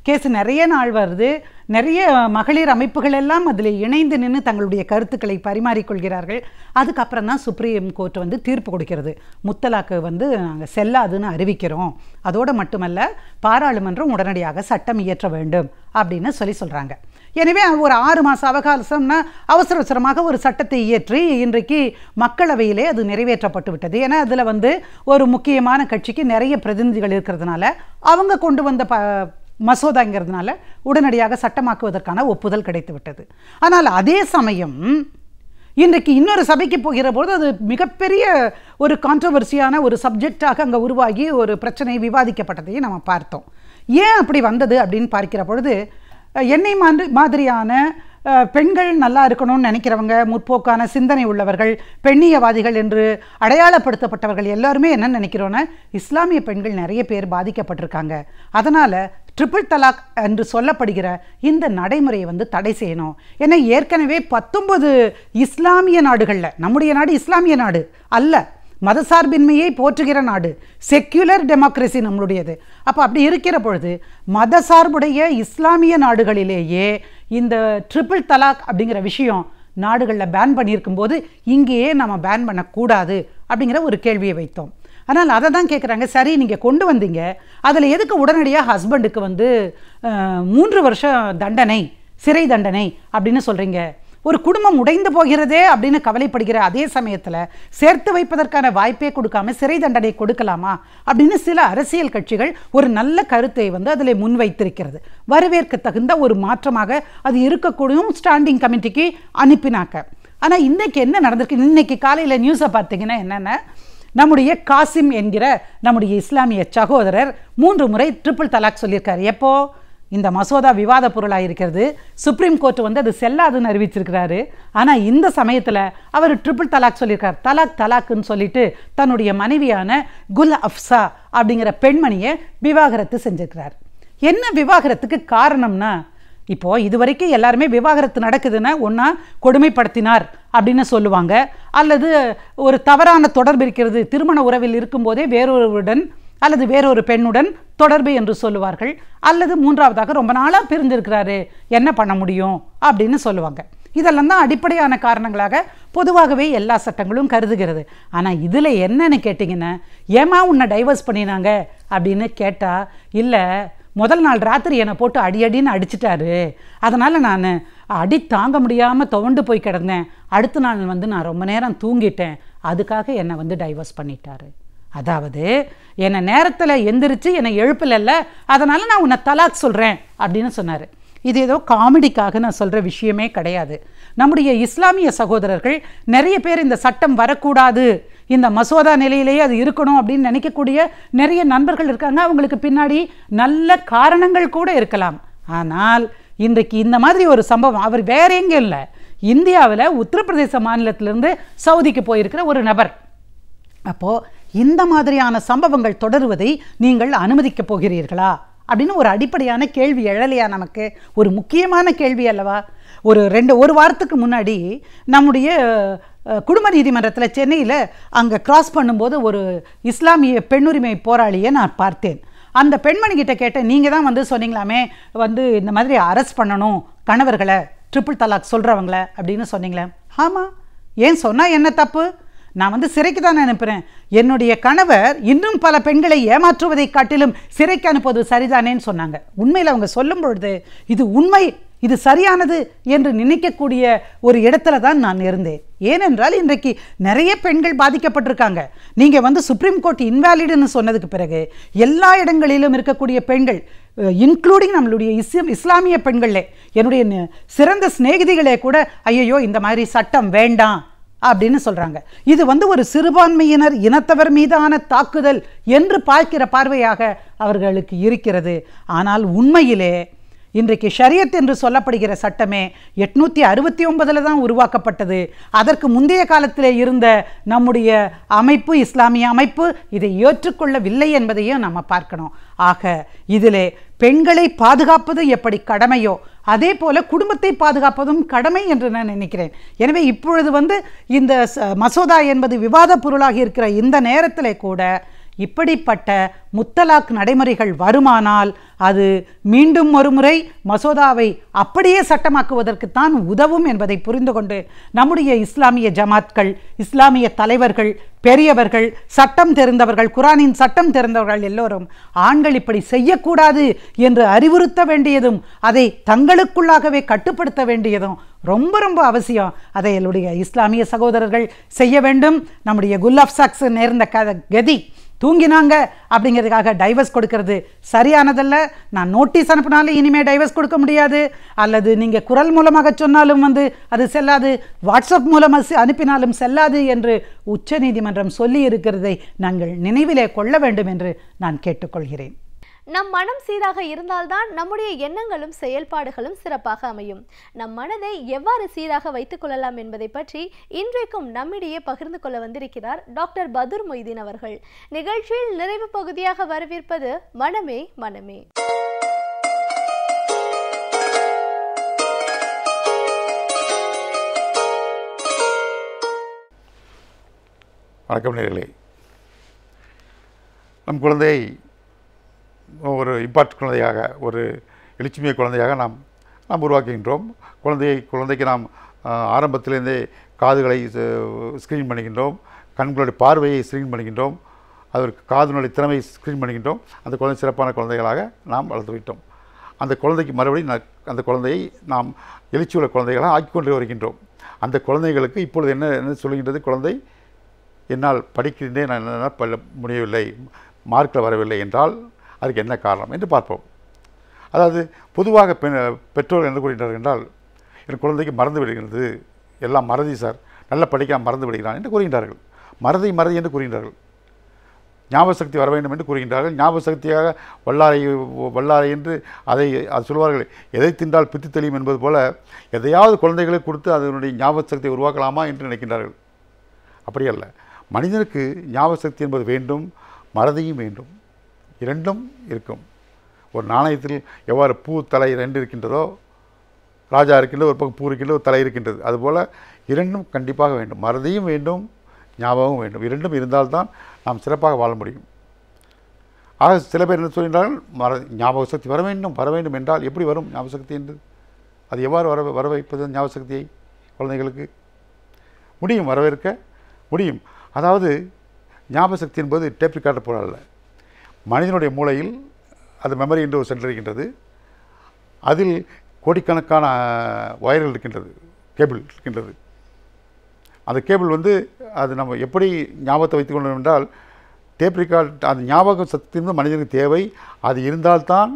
கேஸ் நிறைய நாள் வருது. நிறைய மகளிர் அமைப்புகள் எல்லாம் அதில் இணைந்து நின்று தங்களுடைய கருத்துக்களை பரிமாறிக்கொள்கிறார்கள். அதுக்கப்புறம் தான் சுப்ரீம் கோர்ட் தீர்ப்பு கொடுக்கிறது. முத்தலாக்கு நாங்கள் செல்லாதுன்னு அறிவிக்கிறோம். அதோடு மட்டுமல்ல, பாராளுமன்றம் உடனடியாக சட்டம் இயற்ற வேண்டும் அப்படின்னு சொல்கிறாங்க. எனவே ஒரு 6 மாத அவகாசம்னா அவசரமாக ஒரு சட்டத்தை இயற்றி இன்றைக்கு மக்களவையிலே அது நிறைவேற்றப்பட்டு விட்டது. ஏன்னா அதில் ஒரு முக்கியமான கட்சிக்கு நிறைய பிரதிநிதிகள் இருக்கிறதுனால அவங்க கொண்டு வந்த மசோதாங்கிறதுனால உடனடியாக சட்டமாக்குவதற்கான ஒப்புதல் கிடைத்து விட்டது. ஆனால் அதே சமயம் இன்றைக்கு இன்னொரு சபைக்கு போகிற போது அது மிகப்பெரிய ஒரு கான்ட்ரவர்சியான ஒரு சப்ஜெக்டாக அங்கே உருவாகி ஒரு பிரச்சனை விவாதிக்கப்பட்டதையும் நம்ம பார்த்தோம். ஏன் அப்படி வந்தது அப்படின்னு பார்க்கிற பொழுது, என்னை மாதிரியான பெண்கள் நல்லா இருக்கணும்னு நினைக்கிறவங்க, முற்போக்கான சிந்தனை உள்ளவர்கள், பெண்ணியவாதிகள் என்று அடையாளப்படுத்தப்பட்டவர்கள் எல்லாருமே என்ன நினைக்கிறோன்னா, இஸ்லாமிய பெண்கள் நிறைய பேர் பாதிக்கப்பட்டிருக்காங்க, அதனால் ட்ரிபிள் தலாக் என்று சொல்லப்படுகிற இந்த நடைமுறையை தடை செய்யணும். ஏன்னா ஏற்கனவே 19 இஸ்லாமிய நாடுகளில், நம்முடைய நாடு இஸ்லாமிய நாடு அல்ல, மதசார்பின்மையை போற்றுகிற நாடு, செக்யுலர் டெமோக்ரஸி நம்மளுடையது. அப்போ அப்படி இருக்கிற பொழுது மதசார்புடைய இஸ்லாமிய நாடுகளிலேயே இந்த ட்ரிபிள் தலாக் அப்படிங்கிற விஷயம் நாடுகளில் பேன் பண்ணியிருக்கும் போது இங்கேயே நம்ம பேன் பண்ணக்கூடாது அப்படிங்கிற ஒரு கேள்வியை வைத்தோம். ஆனால் அதை தான் கேட்குறாங்க, சரி நீங்கள் கொண்டு வந்தீங்க, அதில் எதுக்கு உடனடியாக ஹஸ்பண்டுக்கு 3 வருஷம் தண்டனை, சிறை தண்டனை அப்படின்னு சொல்கிறீங்க? ஒரு குடும்பம் உடைந்து போகிறதே அப்படின்னு கவலைப்படுகிற அதே சமயத்தில் சேர்த்து வைப்பதற்கான வாய்ப்பே கொடுக்காம சிறை தண்டனை கொடுக்கலாமா அப்படின்னு சில அரசியல் கட்சிகள் ஒரு நல்ல கருத்தை அதில் முன்வைத்திருக்கிறது. வரவேற்க தகுந்த ஒரு மாற்றமாக அது இருக்கக்கூடிய ஸ்டாண்டிங் கமிட்டிக்கு அனுப்பினாக்க. ஆனால் இன்றைக்கி என்ன நடந்திருக்கு? இன்னைக்கு காலையில் நியூஸை பார்த்தீங்கன்னா என்னென்ன, நம்முடைய காசிம் என்கிற நம்முடைய இஸ்லாமிய சகோதரர் 3 முறை ட்ரிபிள் தலாக் சொல்லியிருக்காரு. எப்போ இந்த மசோதா விவாத பொருளாக இருக்கிறது, சுப்ரீம் கோர்ட் அது செல்லாதுன்னு அறிவிச்சிருக்கிறாரு. ஆனால் இந்த சமயத்தில் அவர் ட்ரிபிள் தலாக் சொல்லியிருக்கார். தலாக்குன்னு சொல்லிட்டு தன்னுடைய மனைவியான குல் அஃப்சா அப்படிங்கிற பெண்மணியை விவாகரத்து செஞ்சிருக்கிறார். என்ன விவாகரத்துக்கு காரணம்னா, இப்போது இது வரைக்கும் எல்லாருமே விவாகரத்து நடக்குதுன்னா ஒன்றா கொடுமைப்படுத்தினார் அப்படின்னு சொல்லுவாங்க, அல்லது ஒரு தவறான தொடர்பு இருக்கிறது, திருமண உறவில் இருக்கும்போதே வேறொருவருடன் அல்லது வேறொரு பெண்ணுடன் தொடர்பு என்று சொல்லுவார்கள், அல்லது மூன்றாவதாக ரொம்ப நாளாக பிரிஞ்சிருக்கிறாரு என்ன பண்ண முடியும் அப்படின்னு சொல்லுவாங்க. இதெல்லாம் தான் அடிப்படையான காரணங்களாக பொதுவாகவே எல்லா சட்டங்களும் கருதுகிறது. ஆனால் இதில் என்னன்னு கேட்டிங்கன்னா, ஏமா உன்னை டைவர்ஸ் பண்ணினாங்க அப்படின்னு கேட்டால், இல்லை முதல் நாள் ராத்திரி என்னை போட்டு அடின்னு அடிச்சிட்டாரு, அதனால் நான் அடி தாங்க முடியாமல் துவண்டு போய் கிடந்தேன், அடுத்த நாள் நான் ரொம்ப நேரம் தூங்கிட்டேன், அதுக்காக என்னை டைவர்ஸ் பண்ணிட்டாரு. அதாவது என்னை நேரத்தில் எந்திரிச்சு என்னை எழுப்பலைல்ல, அதனால் நான் உன்னை தலாக் சொல்கிறேன் அப்படின்னு சொன்னார். இது ஏதோ காமெடிக்காக நான் சொல்கிற விஷயமே கிடையாது. நம்முடைய இஸ்லாமிய சகோதரர்கள் நிறைய பேர் இந்த சட்டம் வரக்கூடாது, இந்த மசோதா நிலையிலேயே அது இருக்கணும் அப்படின்னு நினைக்கக்கூடிய நிறைய நண்பர்கள் இருக்காங்க. அவங்களுக்கு பின்னாடி நல்ல காரணங்கள் கூட இருக்கலாம். ஆனால் இன்றைக்கு இந்த மாதிரி ஒரு சம்பவம், அவர் வேற எங்கே இல்லை, இந்தியாவில் உத்தரப்பிரதேச மாநிலத்திலிருந்து சவுதிக்கு போயிருக்கிற ஒரு நபர். அப்போது இந்த மாதிரியான சம்பவங்கள் தொடருவதை நீங்கள் அனுமதிக்கப் போகிறீர்களா அப்படின்னு ஒரு அடிப்படையான கேள்வி எழலையா? நமக்கு ஒரு முக்கியமான கேள்வி அல்லவா? ஒரு வாரத்துக்கு முன்னாடி நம்முடைய குடும்ப நீதிமன்றத்தில் சென்னையில் அங்கே கிராஸ் பண்ணும்போது ஒரு இஸ்லாமிய பெண்ணுரிமை போராளியை நான் பார்த்தேன். அந்த பெண்மணிக்கிட்ட கேட்டேன், நீங்கள் தான் சொன்னீங்களாமே இந்த மாதிரி அரெஸ்ட் பண்ணணும் கணவர்களை, ட்ரிபிள் தலாக் சொல்கிறவங்கள அப்படின்னு சொன்னீங்களே. ஆமாம், ஏன் சொன்னால் என்ன தப்பு? நான் சிறைக்கு தான் அனுப்புகிறேன். என்னுடைய கணவர் இன்னும் பல பெண்களை ஏமாற்றுவதை காட்டிலும் சிறைக்கு அனுப்புவது சரிதானேன்னு சொன்னாங்க. உண்மையில் அவங்க சொல்லும் பொழுது இது உண்மை, இது சரியானது என்று நினைக்கக்கூடிய ஒரு இடத்துல தான் நான் இருந்தேன். ஏனென்றால் இன்றைக்கு நிறைய பெண்கள் பாதிக்கப்பட்டிருக்காங்க. நீங்கள் சுப்ரீம் கோர்ட் இன்வாலிடுன்னு சொன்னதுக்கு பிறகு எல்லா இடங்களிலும் இருக்கக்கூடிய பெண்கள், இன்க்ளூடிங் நம்மளுடைய இஸ்லாமிய பெண்களே, என்னுடைய சிறந்த சிநேகிதிகளே கூட ஐயோ இந்த மாதிரி சட்டம் வேண்டாம் அப்படின்னு சொல்கிறாங்க. இது ஒரு சிறுபான்மையினர் இனத்தவர் மீதான தாக்குதல் என்று பார்க்கிற பார்வையாக அவர்களுக்கு இருக்கிறது. ஆனால் உண்மையிலே இன்றைக்கு ஷரியத் என்று சொல்லப்படுகிற சட்டமே 869 தான் உருவாக்கப்பட்டது. அதற்கு முந்தைய காலத்திலே இருந்த நம்முடைய அமைப்பு, இஸ்லாமிய அமைப்பு இதை ஏற்றுக்கொள்ளவில்லை என்பதையும் நம்ம பார்க்கணும். ஆக இதிலே பெண்களை பாதுகாப்பது எப்படி கடமையோ அதே போல குடும்பத்தை பாதுகாப்பதும் கடமை என்று நான் நினைக்கிறேன். எனவே இப்பொழுது இந்த மசோதா என்பது விவாத பொருளாகி இருக்கிற இந்த நேரத்திலே கூட இப்படிப்பட்ட முத்தலாக் நடைமுறைகள் வருமானால் அது மீண்டும் ஒரு முறை மசோதாவை அப்படியே சட்டமாக்குவதற்குத்தான் உதவும் என்பதை புரிந்து கொண்டு நம்முடைய இஸ்லாமிய ஜமாத்கள், இஸ்லாமிய தலைவர்கள், பெரியவர்கள், சட்டம் தெரிந்தவர்கள், குரானின் சட்டம் தெரிந்தவர்கள் எல்லோரும் ஆண்கள் இப்படி செய்யக்கூடாது என்று அறிவுறுத்த வேண்டியதும் அதை தங்களுக்குள்ளாகவே கட்டுப்படுத்த வேண்டியதும் ரொம்ப ரொம்ப அவசியம். அதை என்னுடைய இஸ்லாமிய சகோதரர்கள் செய்ய வேண்டும். நம்முடைய குல்லாப் சாக்ஸ் நேர்ந்த கதி தூங்கினாங்க அப்படிங்கிறதுக்காக டைவர்ஸ் கொடுக்கறது சரியானதல்ல. நான் நோட்டீஸ் அனுப்பினாலும் இனிமேல் டைவர்ஸ் கொடுக்க முடியாது, அல்லது நீங்கள் குரல் மூலமாக சொன்னாலும் அது செல்லாது, வாட்ஸ்அப் மூலமாக அனுப்பினாலும் செல்லாது என்று உச்ச நீதிமன்றம் சொல்லி இருக்கிறதை நாங்கள் நினைவிலே கொள்ள வேண்டும் என்று நான் கேட்டுக்கொள்கிறேன். நம் மனம் சீராக இருந்தால்தான் நம்முடைய எண்ணங்களும் செயல்பாடுகளும் சிறப்பாக அமையும். நம் மனதை எவ்வாறு சீராக வைத்துக் கொள்ளலாம் என்பதை பற்றி இன்றைக்கும் நம்மிடையே பகிர்ந்து கொள்ள வந்திருக்கிறார் டாக்டர் பதுர் மொய்தீன் அவர்கள். நிகழ்ச்சியில் நிறைவு பகுதியாக வரவேற்பது மனமே மனமே. வணக்கம் நேயர்களே. நம் குழந்தை ஒரு இம்பார்ட் குழந்தையாக, ஒரு எழுச்சிமிய குழந்தையாக நாம் உருவாக்குகின்றோம். குழந்தைக்கு நாம் ஆரம்பத்திலேருந்தே காதுகளை ஸ்க்ரீன் பண்ணுகின்றோம், கண்களுடைய பார்வையை ஸ்க்ரீன் பண்ணுகின்றோம், அதற்கு காதுனுடைய திறமையை ஸ்க்ரீன் பண்ணுகின்றோம். அந்த குழந்தை சிறப்பான குழந்தைகளாக நாம் வளர்த்து விட்டோம். அந்த குழந்தைக்கு மறுபடியும் அந்த குழந்தையை நாம் எழுச்சியுள்ள குழந்தைகளாக ஆக்கிக்கொண்டு வருகின்றோம். அந்த குழந்தைகளுக்கு இப்பொழுது என்ன சொல்கின்றது? குழந்தை என்னால் படிக்கின்றேன், என்னால் பல்ல முடியவில்லை, மார்க்கில் வரவில்லை என்றால் அதுக்கு என்ன காரணம் என்று பார்ப்போம். அதாவது பொதுவாக பெற்றோர்கள் என்ன கூறுகின்றார்கள் என்றால், என் குழந்தைக்கு மறந்து விடுகிறது, எல்லாம் மறதி சார், நல்லா படிக்காமல் மறந்து விடுகிறான் என்று கூறுகின்றார்கள். மறதி என்று கூறுகின்றார்கள். ஞாபக சக்தி வர வேண்டும் என்று கூறுகின்றார்கள். ஞாபக சக்தியாக வல்லாரை என்று அது சொல்வார்கள். எதை தின்றால் பித்து தெளியும் என்பது போல எதையாவது குழந்தைகளை கொடுத்து அதனுடைய ஞாபக சக்தியை உருவாக்கலாமா என்று நினைக்கின்றார்கள். அப்படி அல்ல. மனிதனுக்கு ஞாபக சக்தி என்பது வேண்டும், மறதியும் வேண்டும், இரண்டும் இருக்கும். ஒரு நாணயத்தில் எவ்வாறு பூ தலை 2 இருக்கின்றதோ, ராஜா இருக்கின்றது, ஒரு பக்கம் பூ இருக்கின்றது, ஒரு தலை இருக்கின்றது, அதுபோல் இரண்டும் கண்டிப்பாக வேண்டும். மறதியும் வேண்டும், ஞாபகமும் வேண்டும். இரண்டும் இருந்தால்தான் நாம் சிறப்பாக வாழ முடியும். ஆக சில பேர் என்ன சொல்கின்றார்கள், ஞாபக சக்தி வர வேண்டும் என்றால் எப்படி வரும் ஞாபக சக்தி என்று? அது எவ்வாறு வர வைப்பது ஞாபக சக்தியை குழந்தைகளுக்கு? முடியும், வரவேற்க முடியும். அதாவது ஞாபக சக்தி என்பது டேப் ரெக்கார்டர் போல அல்ல. மனிதனுடைய மூளையில் அது மெமரி என்று ஒரு சென்டர் இருக்கின்றது. அதில் கோடிக்கணக்கான வயர்கள் இருக்கின்றது, கேபிள் இருக்கின்றது. அந்த கேபிள் அது நம்ம எப்படி ஞாபகத்தை வைத்துக் கொள்ளணும் என்றால், டேப் ரெக்கார்ட் அந்த ஞாபக சக்தி மனிதனுக்கு தேவை. அது இருந்தால்தான்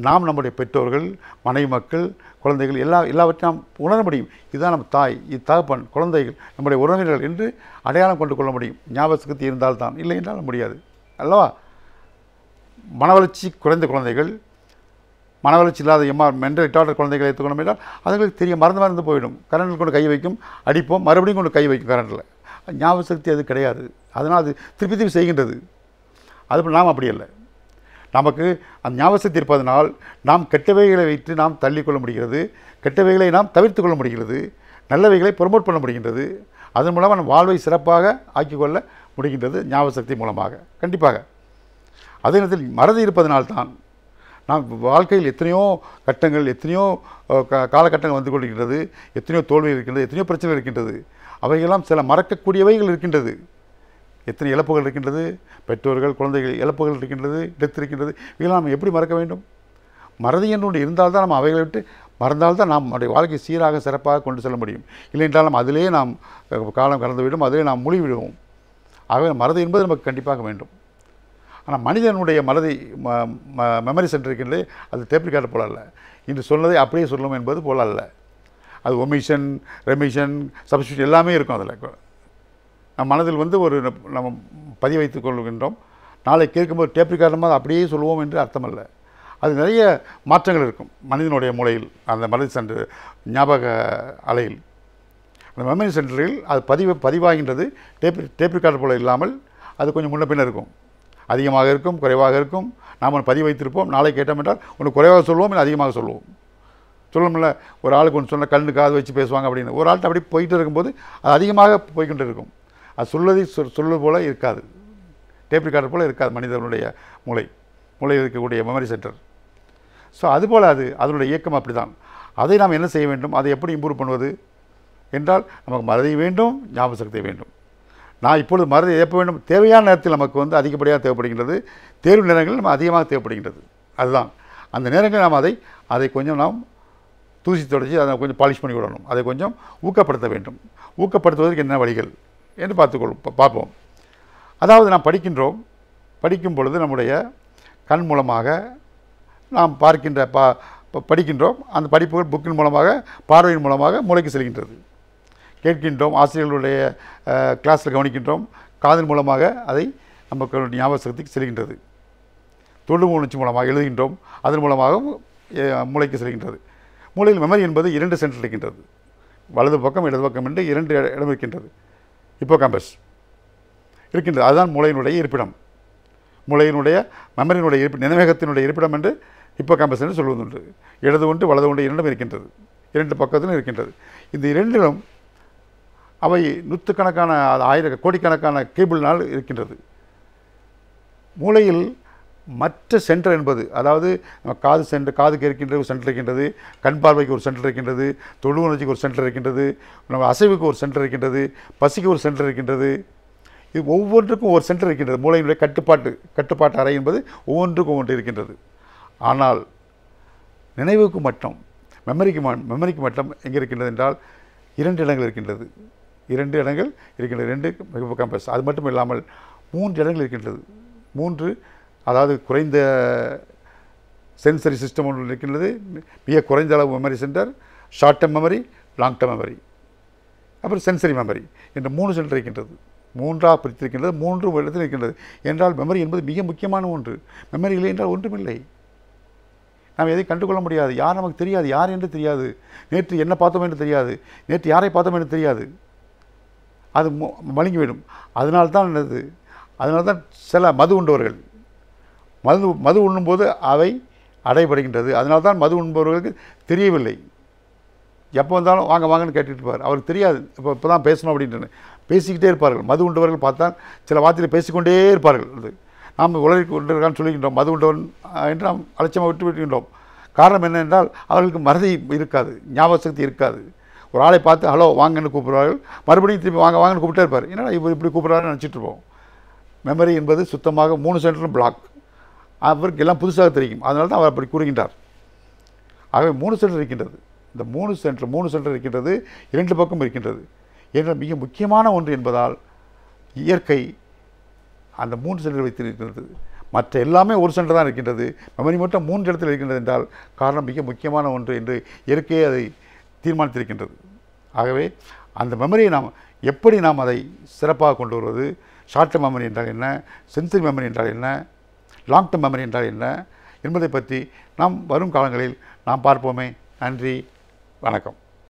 நாம் நம்முடைய பெற்றோர்கள், மனைவி மக்கள், குழந்தைகள் எல்லாவற்றையும் நாம் உணர முடியும். இதுதான் நம்ம தாய், இது தகப்பன், குழந்தைகள், நம்முடைய உறவினர்கள் என்று அடையாளம் கொண்டு கொள்ள முடியும். ஞாபக சக்தி இருந்தால்தான், இல்லை என்றால் முடியாது அல்லவா? மனவளர்ச்சி குறைந்த குழந்தைகள், மனவளர்ச்சி இல்லாத மென்டல் ரிட்டார்டர் குழந்தைகளை எடுத்துக்கணும் என்றால் அதுங்களுக்கு தெரிய மறந்து போயிடும். கரண்டில் கொண்டு கை வைக்கும், அடிப்போம், மறுபடியும் கொண்டு கை வைக்கும் கரண்டில். ஞாபக சக்தி அது கிடையாது. அதனால் அது திருப்பி செய்கின்றது. அதுபோல் நாம் அப்படி அல்ல. நமக்கு அந்த ஞாபக சக்தி இருப்பதனால் நாம் கெட்டவைகளை வைத்து நாம் தள்ளிக்கொள்ள முடிகிறது, கெட்டவைகளை நாம் தவிர்த்து கொள்ள முடிகிறது, நல்லவைகளை ப்ரொமோட் பண்ண முடிகின்றது. அதன் மூலமாக நம் வாழ்வை சிறப்பாக ஆக்கிக்கொள்ள முடிகின்றது ஞாபக சக்தி மூலமாக. கண்டிப்பாக அதே நேரத்தில் மறதி இருப்பதனால்தான் நாம் வாழ்க்கையில் எத்தனையோ கட்டங்கள், எத்தனையோ காலகட்டங்கள் வந்து கொண்டிருக்கின்றது, எத்தனையோ தோல்வி இருக்கின்றது, எத்தனையோ பிரச்சனை இருக்கின்றது. அவையெல்லாம் சில மறக்கக்கூடியவைகள் இருக்கின்றது. எத்தனை இழப்புகள் இருக்கின்றது, பெற்றோர்கள், குழந்தைகள் இழப்புகள் இருக்கின்றது, டெத் இருக்கின்றது. இதெல்லாம் நாம் எப்படி மறக்க வேண்டும்? மறதி என்று ஒன்று இருந்தால்தான் நம்ம அவைகளை விட்டு மறந்தால்தான் நாம் நம்முடைய வாழ்க்கை சீராக சிறப்பாக கொண்டு செல்ல முடியும். இல்லை என்றால் நாம் அதிலே நாம் காலம் கடந்துவிடும், அதிலே நாம் மூழ்கிவிடுவோம். ஆகவே மறதி என்பது நமக்கு கண்டிப்பாக வேண்டும். ஆனால் மனிதனுடைய மனதை மெமரி சென்டர் இருக்கின்றது, அது டேப் ரெக்கார்டர் போல அல்ல. இன்று சொன்னதை அப்படியே சொல்லணும் என்பது போல அல்ல. அது ஒமிஷன், ரெமிஷன், சப்ஸ்டியூஷன் எல்லாமே இருக்கும். அதில் நம் மனதில் ஒரு நம்ம பதிவு வைத்துக் கொள்கின்றோம். நாளை கேட்கும்போது டேப் ரெக்கார்டர் அப்படியே சொல்லுவோம் என்று அர்த்தமல்ல. அது நிறைய மாற்றங்கள் இருக்கும் மனிதனுடைய மூளையில், அந்த மனது சென்டர் ஞாபக அலையில், அந்த மெமரி சென்டரில் அது பதிவாகின்றது. டேப் ரெக்கார்டர் போல இல்லாமல் அது கொஞ்சம் முன்ன பின்ன இருக்கும். அதிகமாக இருக்கும், குறைவாக இருக்கும். நாம் ஒன்று பதிவு வைத்திருப்போம். நாளை கேட்டோம் என்றால் ஒன்று குறைவாக சொல்லுவோம், இல்லை அதிகமாக சொல்லுவோம். சொல்லணும்ல, ஒரு ஆளுக்கு ஒன்று சொன்னால் கண்ணு காது வச்சு பேசுவாங்க அப்படின்னு. ஒரு ஆள்கிட்ட அப்படி போயிட்டு இருக்கும்போது அது அதிகமாக போய்கொண்டு இருக்கும். அது சொல்வது போல் இருக்காது, டேப் ரெக்கார்டர் போல் இருக்காது மனிதனுடைய மூளையில் இருக்கக்கூடிய மெமரி சென்டர். ஸோ அதுபோல் அதனுடைய இயக்கம் அப்படி தான். அதை நாம் என்ன செய்ய வேண்டும், அதை எப்படி இம்ப்ரூவ் பண்ணுவது என்றால், நமக்கு மறதி வேண்டும், ஞாபக சக்தி வேண்டும். நான் இப்பொழுது மறதி எப்போ வேண்டும்? தேவையான நேரத்தில் நமக்கு அதிகப்படியாக தேவைப்படுகின்றது. தேர்வு நேரங்களில் நம்ம அதிகமாக தேவைப்படுகின்றது. அதுதான் அந்த நேரங்களில் நாம் அதை கொஞ்சம் நாம் தூசி தொடச்சி அதை கொஞ்சம் பாலிஷ் பண்ணி விடணும். அதை கொஞ்சம் ஊக்கப்படுத்த வேண்டும். ஊக்கப்படுத்துவதற்கு என்ன வழிகள் என்று பார்ப்போம். அதாவது நாம் படிக்கும் பொழுது நம்முடைய கண் மூலமாக நாம் பார்க்கின்ற படிக்கின்றோம். அந்த படிப்புகள் புக்கின் மூலமாக, பார்வையின் மூலமாக மூளைக்கு செல்கின்றது. கேட்கின்றோம், ஆசிரியர்களுடைய கிளாஸில் கவனிக்கின்றோம், காதின் மூலமாக அதை நமக்கு ஞாபக சக்திக்கு செல்கின்றது. தொடு உணர்ச்சி மூலமாக எழுதுகின்றோம், அதன் மூலமாக மூளைக்கு செல்கின்றது. மூளையில் மெமரி என்பது 2 சென்டர் இருக்கின்றது. வலது பக்கம் இடது பக்கம் என்று 2 இடம் இருக்கின்றது. ஹிப்போகாம்பஸ் இருக்கின்றது. அதுதான் மூளையினுடைய இருப்பிடம். மூளையினுடைய மெமரியினுடைய நினைவகத்தினுடைய இருப்பிடம் என்று ஹிப்போகாம்பஸ் என்று சொல்வதுண்டு. இடது ஒன்று வலது ஒன்று 2 இருக்கின்றது. 2 பக்கத்திலும் இருக்கின்றது. இந்த 2லும் அவை நூற்றுக்கணக்கான, கோடிக்கணக்கான கேபிள்னால் இருக்கின்றது. மூளையில் மற்ற சென்டர் என்பது, அதாவது காதுக்கு இருக்கின்ற ஒரு சென்டர் இருக்கின்றது, கண் பார்வைக்கு ஒரு சென்டர் இருக்கின்றது, தொடு உணர்ச்சிக்கு ஒரு சென்டர் இருக்கின்றது, நம்ம அசைவுக்கு ஒரு சென்டர் இருக்கின்றது, பசிக்கு ஒரு சென்டர் இருக்கின்றது. இது ஒவ்வொன்றுக்கும் ஒரு சென்டர் இருக்கின்றது. மூளையினுடைய கட்டுப்பாட்டு அறை என்பது ஒவ்வொன்றுக்கும் ஒவ்வொன்று இருக்கின்றது. ஆனால் நினைவுக்கு மட்டும், மெமரிக்கு மட்டும் எங்கே இருக்கின்றது என்றால் 2 இடங்கள் இருக்கின்றது. 2 இடங்கள் இருக்கின்றது. 2 ஹிப்போகாம்பஸ். அது மட்டும் இல்லாமல் 3 இடங்கள் இருக்கின்றது. 3, அதாவது குறைந்த சென்சரி சிஸ்டம் ஒன்று இருக்கின்றது, மிக குறைந்த அளவு memory centre, short term memory, long term memory, அப்புறம் சென்சரி மெமரி என்ற 3 சென்டர் இருக்கின்றது. 3ஆக பிரித்திருக்கின்றது. 3 இடத்தில் இருக்கின்றது. என்றால் மெமரி என்பது மிக முக்கியமான ஒன்று. மெமரி இல்லை என்றால் ஒன்றுமில்லை. நாம் எதை கண்டுகொள்ள முடியாது. யார் நமக்கு தெரியாது, யார் என்று தெரியாது, நேற்று என்ன பார்த்தோம் என்று தெரியாது, நேற்று யாரை பார்த்தோம் என்று தெரியாது. அது மழுங்கிவிடும். அதனால்தான் சில மது உண்டவர்கள் மது உண்ணும்போது அவை அடைபடுகின்றது. அதனால்தான் மது உண்பவர்களுக்கு தெரியவில்லை. எப்போ வந்தாலும் வாங்க வாங்கன்னு கேட்டுட்டு இருப்பார். அவருக்கு தெரியாது இப்போ தான் பேசணும் அப்படின்ட்டு பேசிக்கிட்டே இருப்பார்கள். மது உண்டவர்கள் பார்த்தால் சில வார்த்தையில் பேசிக்கொண்டே இருப்பார்கள். நாம் உலகை கொண்டிருக்கான்னு சொல்லுகின்றோம், மது உண்டவன் என்று நாம் அலட்சியமாக விட்டு விடுகின்றோம். காரணம் என்ன என்றால் அவர்களுக்கு மறதி இருக்காது, ஞாபக சக்தி இருக்காது. ஒரு ஆளை பார்த்து ஹலோ வாங்கன்னு கூப்பிடுவார்கள், மறுபடியும் திரும்பி வாங்க வாங்கன்னு கூப்பிட்டே இருப்பார். என்னடா இவர் இப்படி கூப்பிட்றாருன்னு நினச்சிட்டு இருப்போம். மெமரி என்பது சுத்தமாக 3 சென்டரும் பிளாக். அவருக்கு எல்லாம் புதுசாக தெரியும், அதனால தான் அவர் அப்படி கூறுகின்றார். ஆகவே 3 சென்டர் இருக்கின்றது. இந்த 3 சென்டர் இருக்கின்றது, 2 பக்கம் இருக்கின்றது என்ற மிக முக்கியமான ஒன்று என்பதால் இயற்கை அந்த 3 சென்டர் வைத்திருக்கின்றது. மற்ற எல்லாமே 1 சென்டர் தான் இருக்கின்றது, மெமரி மட்டும் 3 இடத்தில் இருக்கின்றது என்றால் காரணம் மிக முக்கியமான ஒன்று என்று இயற்கையே அதை தீர்மானித்திருக்கின்றது. ஆகவே அந்த மெமரியை நாம் எப்படி நாம் அதை சிறப்பாக கொண்டு வருவது, ஷார்ட் டேர்ம் மெமரி என்றால் என்ன, சென்சரி மெமரி என்றால் என்ன, லாங் டேர்ம் மெமரி என்றால் என்ன என்பதை பற்றி நாம் வரும் காலங்களில் நாம் பார்ப்போமே. நன்றி, வணக்கம்.